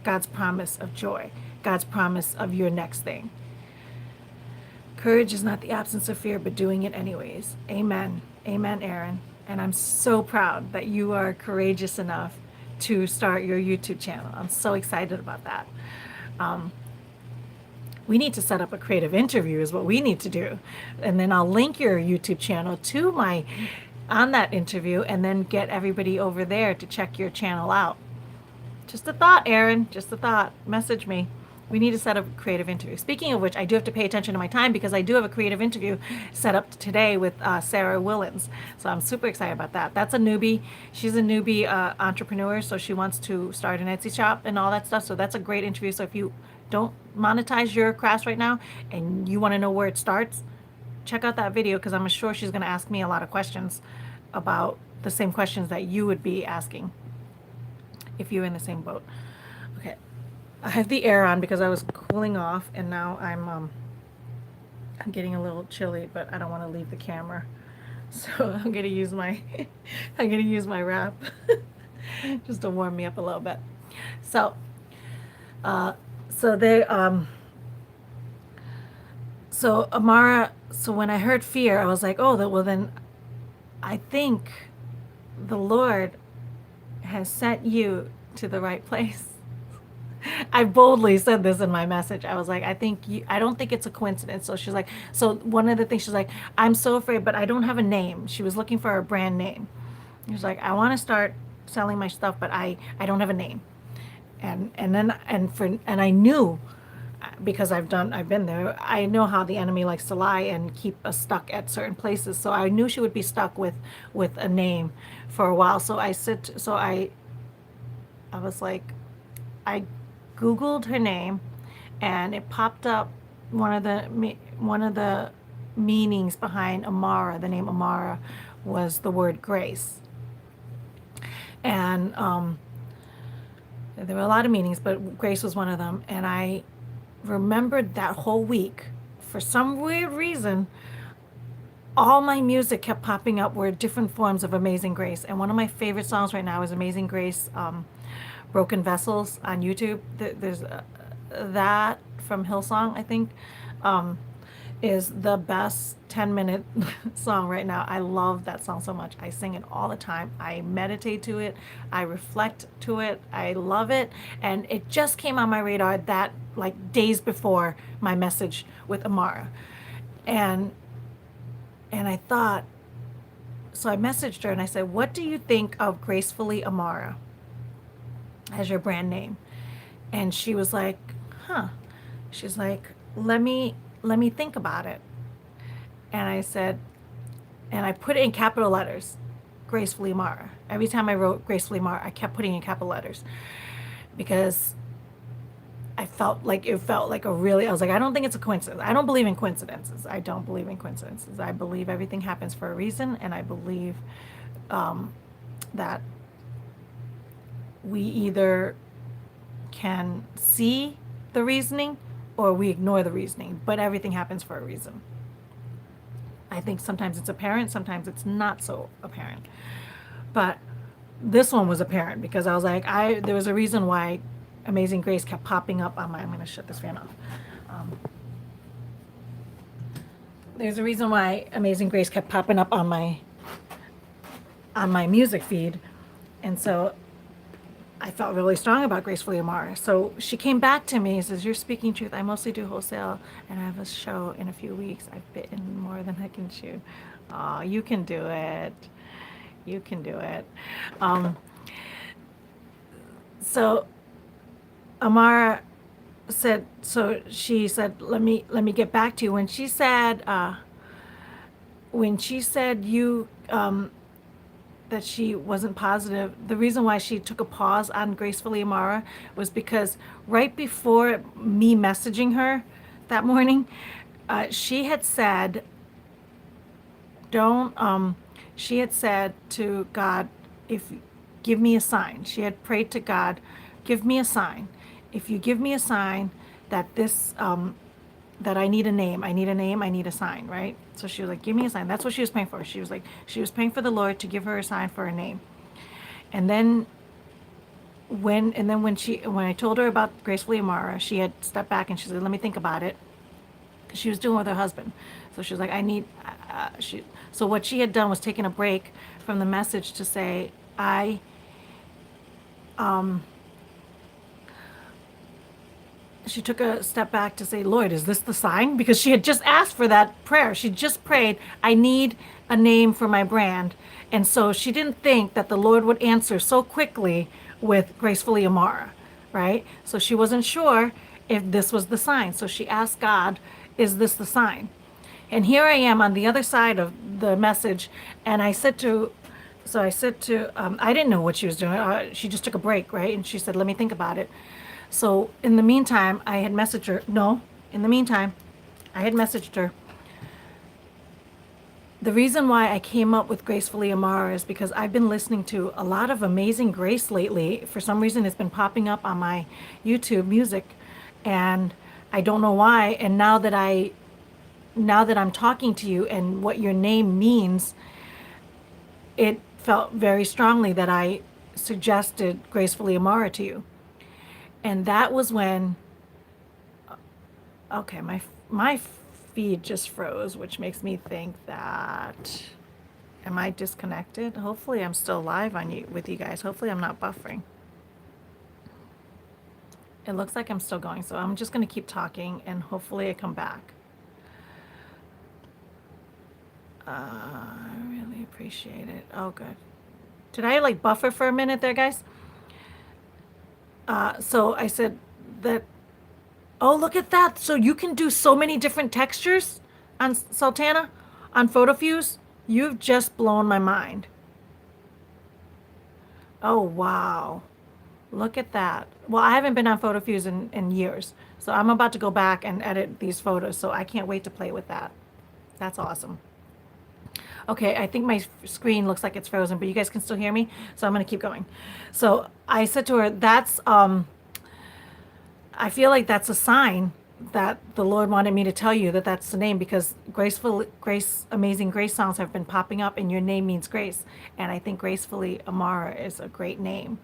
God's promise of joy, God's promise of your next thing. Courage is not the absence of fear, but doing it anyways. Amen. Amen, Aaron. And I'm so proud that you are courageous enough to start your YouTube channel. I'm so excited about that. We need to set up a creative interview is what we need to do. And then I'll link your YouTube channel to on that interview, and then get everybody over there to check your channel out. Just a thought, Aaron. Just a thought. Message me. We need to set up a creative interview. Speaking of which, I do have to pay attention to my time because I do have a creative interview set up today with Sarah Willens. So I'm super excited about that. That's a newbie. She's a newbie entrepreneur, so she wants to start an Etsy shop and all that stuff. So that's a great interview. So if you don't monetize your crafts right now and you want to know where it starts, check out that video, because I'm sure she's going to ask me a lot of questions about the same questions that you would be asking if you're in the same boat. Okay. I have the air on because I was cooling off, and now I'm getting a little chilly, but I don't want to leave the camera, so I'm gonna use my wrap just to warm me up a little bit. So Amara, so when I heard fear, I was like, oh, well then I think the Lord has sent you to the right place. I boldly said this in my message. I was like, I don't think it's a coincidence. So she's like, so one of the things, she's like, I'm so afraid, but I don't have a name. She was looking for a brand name. She's like, I want to start selling my stuff, but I don't have a name. And I knew because I've been there. I know how the enemy likes to lie and keep us stuck at certain places. So I knew she would be stuck with a name for a while. I was like, I Googled her name, and it popped up one of the meanings behind Amara. The name Amara was the word grace, and there were a lot of meanings, but grace was one of them. And I remembered that whole week, for some weird reason, all my music kept popping up were different forms of Amazing Grace. And one of my favorite songs right now is Amazing Grace, Broken Vessels on YouTube. There's that from Hillsong, I think, is the best 10-minute song right now. I love that song so much. I sing it all the time. I meditate to it. I reflect to it. I love it. And it just came on my radar that like days before my message with Amara. And I thought, so I messaged her and I said, what do you think of Gracefully Amara as your brand name? And she was like, huh. She's like, let me think about it. And I said, and I put it in capital letters, Gracefully Amara. Every time I wrote Gracefully Amara, I kept putting in capital letters because it felt like I was like, I don't think it's a coincidence. I don't believe in coincidences. I don't believe in coincidences. I believe everything happens for a reason, and I believe that we either can see the reasoning or we ignore the reasoning, but everything happens for a reason. I think sometimes it's apparent, sometimes it's not so apparent. But this one was apparent because I was like, there was a reason why Amazing Grace kept popping up on I'm going to shut this fan off. There's a reason why Amazing Grace kept popping up on my music feed. And so I felt really strong about Gracefully Amara. So she came back to me and says, you're speaking truth. I mostly do wholesale and I have a show in a few weeks. I've bitten more than I can chew. Oh, you can do it. You can do it. So Amara said, so she said, let me get back to you. When she said you, that she wasn't positive, the reason why she took a pause on Gracefully Amara was because right before me messaging her that morning, she had said, she had said to God, give me a sign. She had prayed to God, give me a sign. If you give me a sign that that I need a name, I need a sign, right? So she was like, give me a sign. That's what she was praying for. She was praying for the Lord to give her a sign for a name. And then when I told her about Gracefully Amara, she had stepped back and she said, let me think about it. Because she was doing it with her husband. So she was like, so what she had done was taken a break from the message to say, she took a step back to say, Lord, is this the sign? Because she had just asked for that prayer. She just prayed, I need a name for my brand. And so she didn't think that the Lord would answer so quickly with Gracefully Amara, right? So she wasn't sure if this was the sign. So she asked God, is this the sign? And here I am on the other side of the message. And I said to, I didn't know what she was doing. She just took a break, right? And she said, let me think about it. So in the meantime, I had messaged her. The reason why I came up with Gracefully Amara is because I've been listening to a lot of Amazing Grace lately. For some reason, it's been popping up on my YouTube music, and I don't know why. And now that I'm talking to you and what your name means, it felt very strongly that I suggested Gracefully Amara to you. And that was when, okay, my feed just froze, which makes me think that, am I disconnected? Hopefully I'm still live with you guys. Hopefully I'm not buffering. It looks like I'm still going, so I'm just going to keep talking and hopefully I come back. I really appreciate it. Oh, good. Did I like buffer for a minute there, guys? So I said that, Oh, look at that. So you can do so many different textures on Sultana, on PhotoFuse. You've just blown my mind. Oh, wow. Look at that. Well, I haven't been on PhotoFuse in years. So I'm about to go back and edit these photos. So I can't wait to play with that. That's awesome. Okay, I think my screen looks like it's frozen, but you guys can still hear me. So I'm going to keep going. So I said to her, I feel like that's a sign that the Lord wanted me to tell you that that's the name, because Amazing Grace songs have been popping up, and your name means grace. And I think Gracefully Amara is a great name.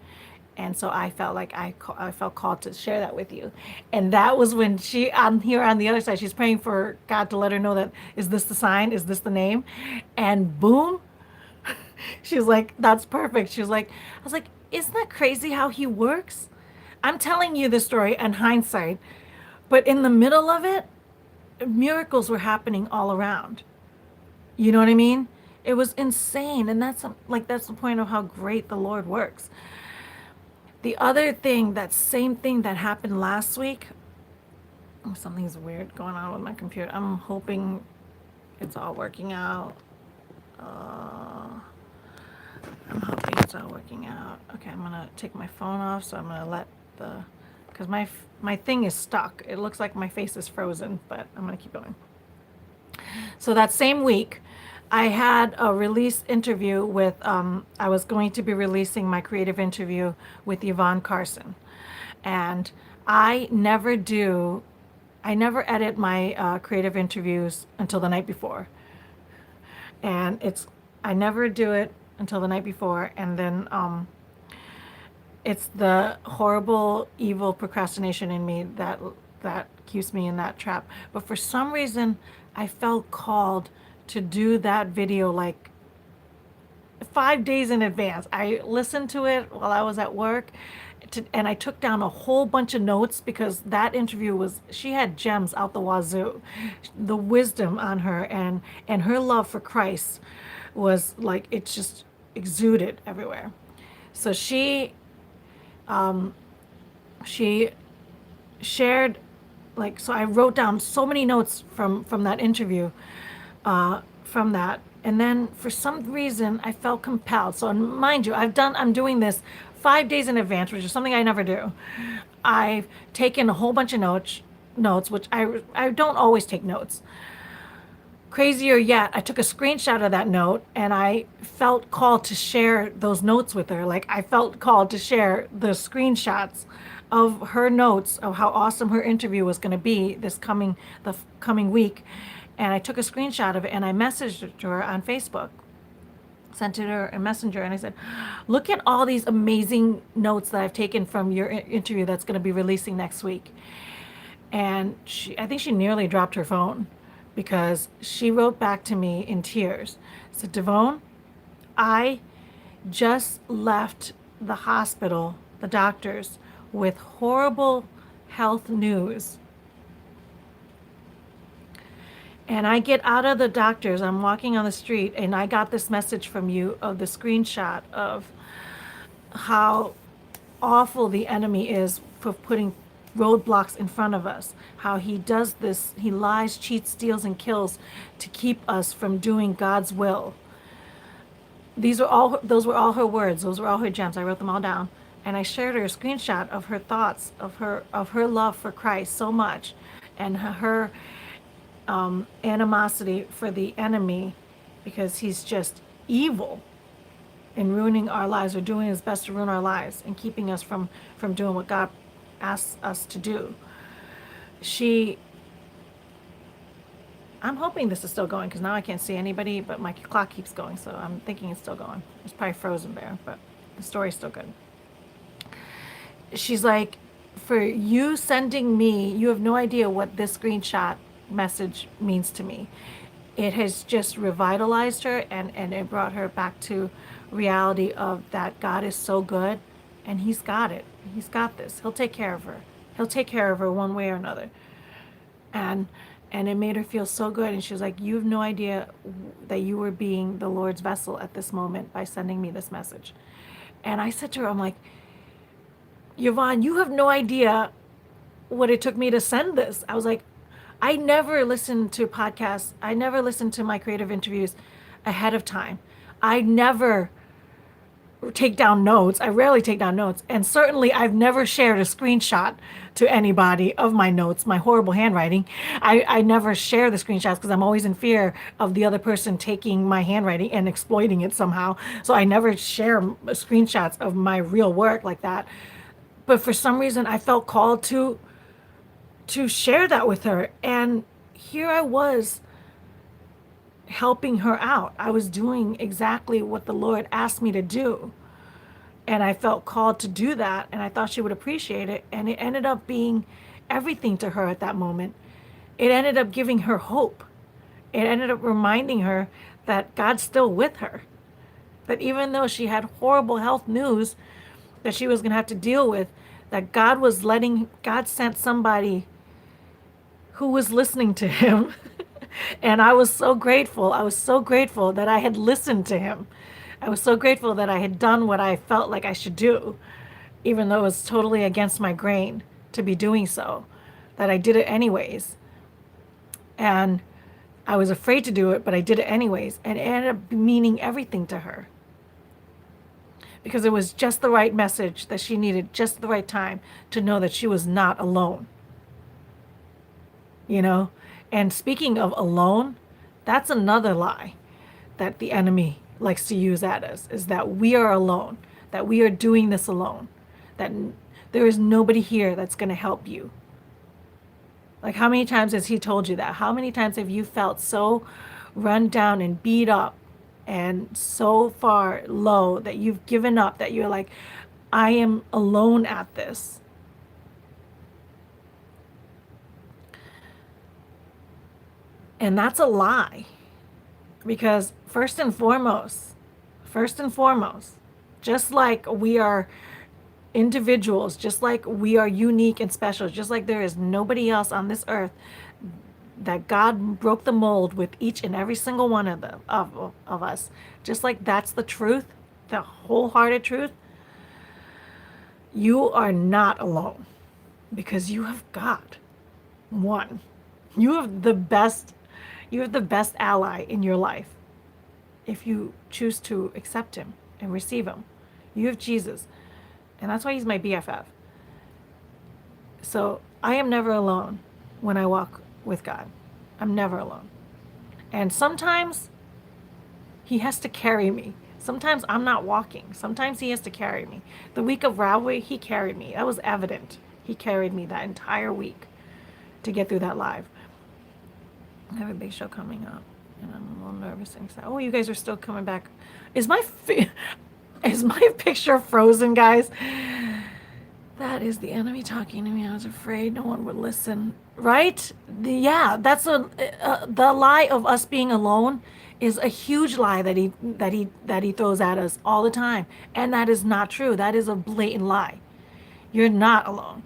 And so I felt like I felt called to share that with you. And that was when on here on the other side, she's praying for God to let her know that, is this the sign? Is this the name? And boom, she's like, that's perfect. She was like, I was like, isn't that crazy how he works? I'm telling you this story in hindsight, but in the middle of it, miracles were happening all around. You know what I mean? It was insane. And that's the point of how great the Lord works. The other thing, that same thing that happened last week, something's weird going on with my computer. I'm hoping it's all working out. I'm hoping it's all working out. Okay, I'm gonna take my phone off, so I'm gonna let because my thing is stuck. It looks like my face is frozen, but I'm gonna keep going. So that same week, I had a release interview with, I was going to be releasing my creative interview with Yvonne Carson. And I never edit my creative interviews until the night before. And I never do it until the night before. And then it's the horrible, evil procrastination in me that keeps me in that trap. But for some reason, I felt called to do that video like 5 days in advance. I listened to it while I was at work, and I took down a whole bunch of notes, because that interview she had gems out the wazoo. The wisdom on her and her love for Christ was like, it just exuded everywhere. So she shared, like, so I wrote down so many notes from that interview, from that. And then for some reason I felt compelled. So mind you, I'm doing this 5 days in advance, which is something I never do. I've taken a whole bunch of notes, which I don't always take notes. Crazier yet, I took a screenshot of that note, and I felt called to share those notes with her. Like, I felt called to share the screenshots of her notes of how awesome her interview was going to be the coming week. And I took a screenshot of it, and I messaged it to her on Facebook, sent it to her in Messenger, and I said, look at all these amazing notes that I've taken from your interview that's going to be releasing next week. And I think she nearly dropped her phone, because she wrote back to me in tears. Said, Devone, I just left the hospital, the doctors, with horrible health news. And I get out of the doctors, I'm walking on the street, and I got this message from you of the screenshot of how awful the enemy is for putting roadblocks in front of us, how he does this, he lies, cheats, steals, and kills to keep us from doing God's will. Those were all her words, those were all her gems. I wrote them all down, and I shared her a screenshot of her thoughts of her love for Christ so much, and her animosity for the enemy, because he's just evil in ruining our lives, or doing his best to ruin our lives and keeping us from doing what God asks us to do. I'm hoping this is still going, because now I can't see anybody, but my clock keeps going, so I'm thinking it's still going. It's probably frozen there, but the story's still good. She's like, for you sending me, you have no idea what this screenshot message means to me. It has just revitalized her, and it brought her back to reality of that God is so good, and he's got it. He's got this. He'll take care of her. He'll take care of her one way or another. And it made her feel so good. And she was like, you have no idea that you were being the Lord's vessel at this moment by sending me this message. And I said to her, I'm like, Yvonne, you have no idea what it took me to send this. I was like, I never listened to podcasts. I never listened to my creative interviews ahead of time. I never take down notes. I rarely take down notes. And certainly I've never shared a screenshot to anybody of my notes, my horrible handwriting. I never share the screenshots because I'm always in fear of the other person taking my handwriting and exploiting it somehow. So I never share screenshots of my real work like that. But for some reason I felt called to share that with her. And here I was helping her out. I was doing exactly what the Lord asked me to do. And I felt called to do that. And I thought she would appreciate it. And it ended up being everything to her at that moment. It ended up giving her hope. It ended up reminding her that God's still with her. That even though she had horrible health news that she was going to have to deal with, that God sent somebody who was listening to him. And I was so grateful. I was so grateful that I had listened to him. I was so grateful that I had done what I felt like I should do, even though it was totally against my grain to be doing so, that I did it anyways. And I was afraid to do it, but I did it anyways. And it ended up meaning everything to her. Because it was just the right message that she needed, just the right time to know that she was not alone. You know? And speaking of alone, that's another lie that the enemy likes to use at us, is that we are alone, that we are doing this alone, that there is nobody here that's going to help you. Like, how many times has he told you that? How many times have you felt so run down and beat up and so far low that you've given up, that you're like, I am alone at this? And that's a lie. Because first and foremost, just like we are individuals, just like we are unique and special, just like there is nobody else on this earth, that God broke the mold with each and every single one of them of us, just like that's the truth, the wholehearted truth, you are not alone, because you have God. One, you have the best ally in your life if you choose to accept him and receive him. You have Jesus, and that's why he's my BFF. So I am never alone when I walk with God. I'm never alone. And sometimes he has to carry me. Sometimes I'm not walking. Sometimes he has to carry me. The week of Railway, he carried me. That was evident. He carried me that entire week to get through that live. I have a big show coming up, and I'm a little nervous and excited. Oh, you guys are still coming back. Is my picture frozen, guys? That is the enemy talking to me. I was afraid no one would listen. Right? Yeah, that's the lie of us being alone is a huge lie that he throws at us all the time, and that is not true. That is a blatant lie. You're not alone.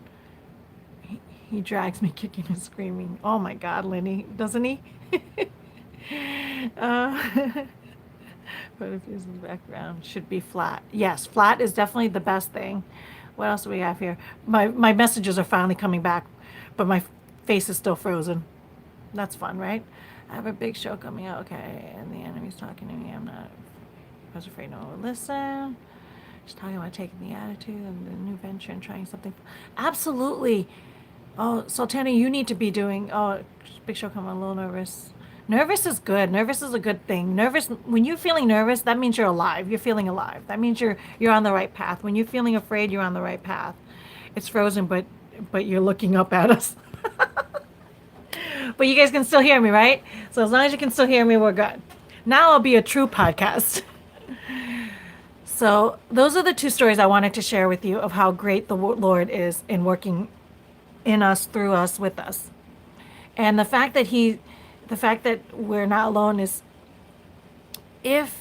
He drags me kicking and screaming. Oh my God, Lenny, doesn't he? But if his background should be flat. Yes, flat is definitely the best thing. What else do we have here? My messages are finally coming back, but my face is still frozen. That's fun, right? I have a big show coming out. Okay, and the enemy's talking to me. I was afraid no one would listen. Just talking about taking the attitude and the new venture and trying something. Absolutely. Oh, Sultana, you need to be doing, big show coming, I'm a little nervous. Nervous is good. Nervous is a good thing. Nervous, when you're feeling nervous, that means you're alive. You're feeling alive. That means you're on the right path. When you're feeling afraid, you're on the right path. It's frozen, but you're looking up at us. But you guys can still hear me, right? So as long as you can still hear me, we're good. Now I'll be a true podcast. So those are the two stories I wanted to share with you of how great the Lord is in working in us, through us, with us. And the fact that we're not alone is, if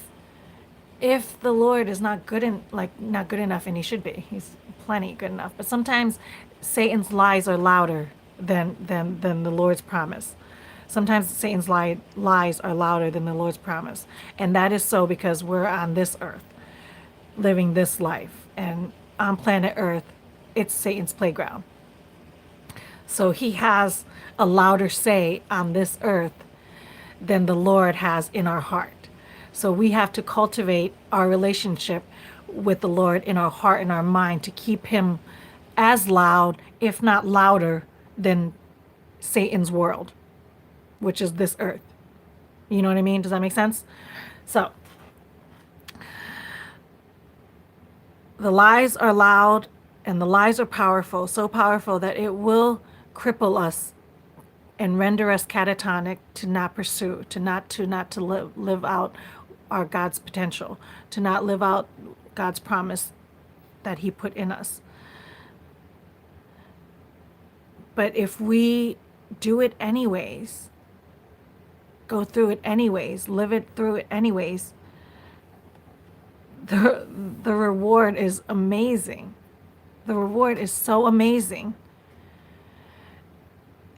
the Lord is not good enough, and he should be, he's plenty good enough, but sometimes Satan's lies are louder than the Lord's promise. Sometimes Satan's lies are louder than the Lord's promise. And that is so because we're on this earth, living this life. And on planet Earth, it's Satan's playground. So he has a louder say on this earth than the Lord has in our heart. So we have to cultivate our relationship with the Lord in our heart and our mind to keep him as loud, if not louder, than Satan's world, which is this earth. You know what I mean? Does that make sense? So the lies are loud and the lies are powerful, so powerful that it will cripple us and render us catatonic to not pursue, to not live out our God's potential, to not live out God's promise that he put in us. But if we do it anyways, go through it anyways, live it through it anyways, the reward is amazing. The reward is so amazing.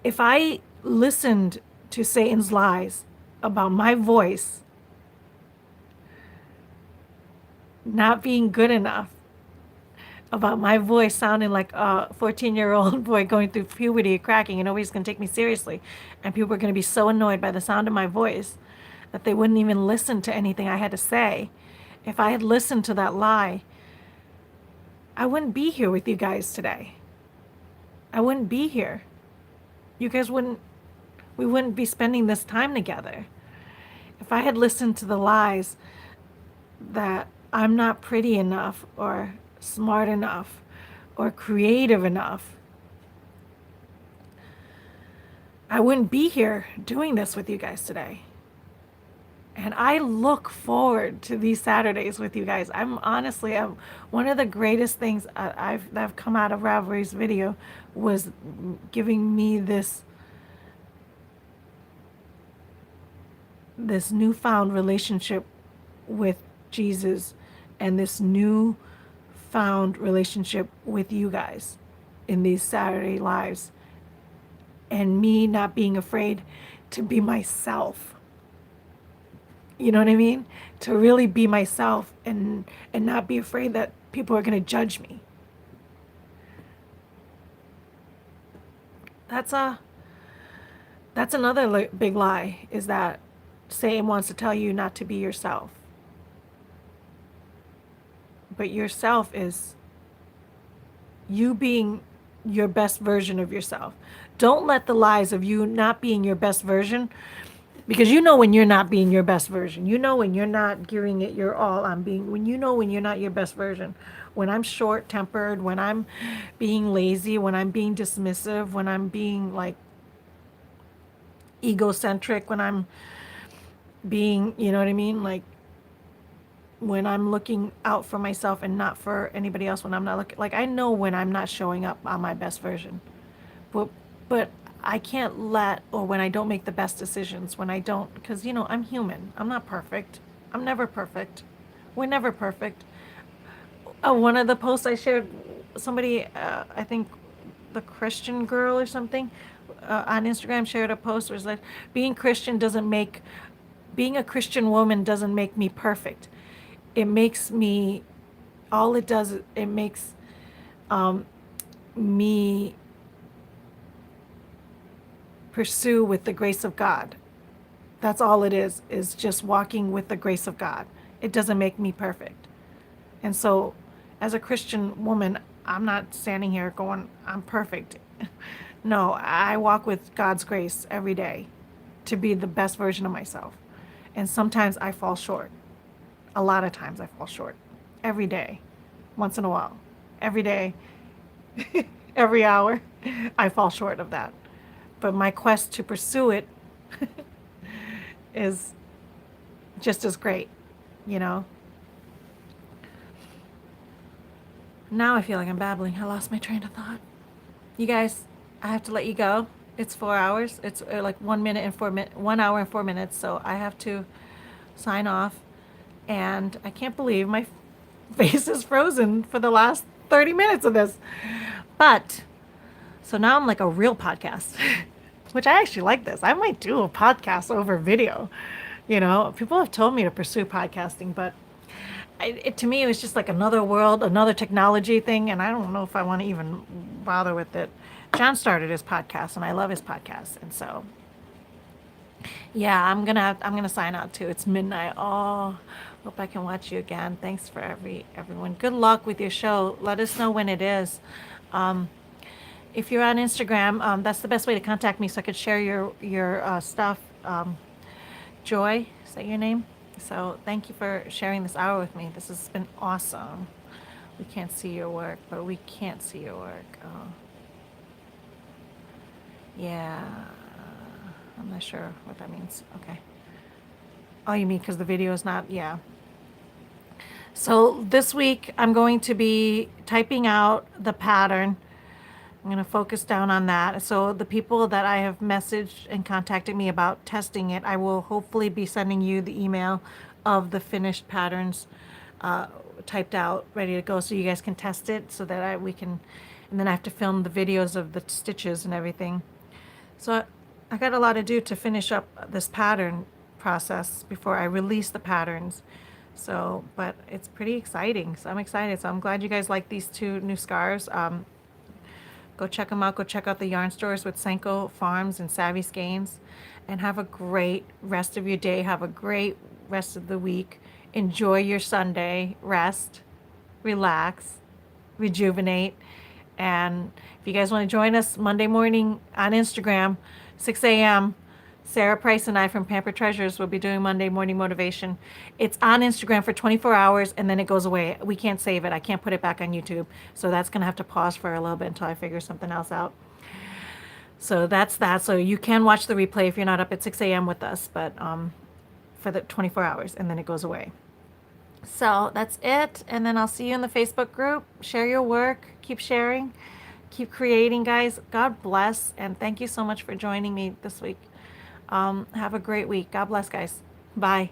If I listened to Satan's lies about my voice not being good enough, about my voice sounding like a 14-year-old boy going through puberty, cracking, and nobody's going to take me seriously, and people are going to be so annoyed by the sound of my voice that they wouldn't even listen to anything I had to say. If I had listened to that lie, I wouldn't be here with you guys today. I wouldn't be here. You guys wouldn't, we wouldn't be spending this time together. If I had listened to the lies that I'm not pretty enough or smart enough or creative enough, I wouldn't be here doing this with you guys today. And I look forward to these Saturdays with you guys. I'm one of the greatest things that have come out of Ravelry's video was giving me this newfound relationship with Jesus and this newfound relationship with you guys in these Saturday lives, and me not being afraid to be myself. You know what I mean? To really be myself and not be afraid that people are going to judge me. That's another big lie, is that Satan wants to tell you not to be yourself. But yourself is you being your best version of yourself. Don't let the lies of you not being your best version, because you know when you're not being your best version. You know when you're not giving it your all on being, when you're not your best version. When I'm short-tempered, when I'm being lazy, when I'm being dismissive, when I'm being like egocentric, when I'm being, you know what I mean? Like when I'm looking out for myself and not for anybody else, when I'm not looking, like I know when I'm not showing up on my best version. But I can't or when I don't make the best decisions, when I don't, because, I'm human. I'm not perfect. I'm never perfect. We're never perfect. One of the posts I shared, somebody, I think the Christian girl or something, on Instagram shared a post where it's like, being a Christian woman doesn't make me perfect. It makes me, all it does, it makes me pursue with the grace of God. That's all it is just walking with the grace of God. It doesn't make me perfect. And so as a Christian woman, I'm not standing here going, I'm perfect. No, I walk with God's grace every day to be the best version of myself. And sometimes I fall short. A lot of times I fall short. Every day. Once in a while. Every day. Every hour. I fall short of that. But my quest to pursue it is just as great, Now I feel like I'm babbling. I lost my train of thought. You guys, I have to let you go. It's 4 hours. It's like 1 minute and 1 hour and 4 minutes. So I have to sign off. And I can't believe my face is frozen for the last 30 minutes of this. But, so now I'm like a real podcast, which I actually like this. I might do a podcast over video. People have told me to pursue podcasting, but to me, it was just like another world, another technology thing, and I don't know if I want to even bother with it. John started his podcast, and I love his podcast, and so yeah, I'm gonna sign out too. It's midnight. Oh, hope I can watch you again. Thanks for everyone. Good luck with your show. Let us know when it is. Um, if you're on Instagram, that's the best way to contact me, so I could share your stuff. Joy, is that your name? So thank you for sharing this hour with me. This has been awesome. We can't see your work, but we can't see your work. Oh, yeah. I'm not sure what that means. Okay. Oh, you mean because the video is not? Yeah. So this week I'm going to be typing out the pattern. I'm going to focus down on that. So the people that I have messaged and contacted me about testing it, I will hopefully be sending you the email of the finished patterns typed out, ready to go, so you guys can test it, so that we can, and then I have to film the videos of the stitches and everything. So I got a lot to do to finish up this pattern process before I release the patterns. So, but it's pretty exciting. So I'm excited. So I'm glad you guys like these two new scarves. Go check them out. Go check out the yarn stores with Senko Farms and Savvy Skeins. And have a great rest of your day. Have a great rest of the week. Enjoy your Sunday. Rest. Relax. Rejuvenate. And if you guys want to join us Monday morning on Instagram, 6 a.m., Sarah Price and I from Pampered Treasures will be doing Monday morning motivation. It's on Instagram for 24 hours and then it goes away. We can't save it. I can't put it back on YouTube. So that's going to have to pause for a little bit until I figure something else out. So that's that. So you can watch the replay if you're not up at 6 a.m. with us, but for the 24 hours and then it goes away. So that's it. And then I'll see you in the Facebook group. Share your work. Keep sharing. Keep creating, guys. God bless. And thank you so much for joining me this week. Have a great week. God bless, guys. Bye.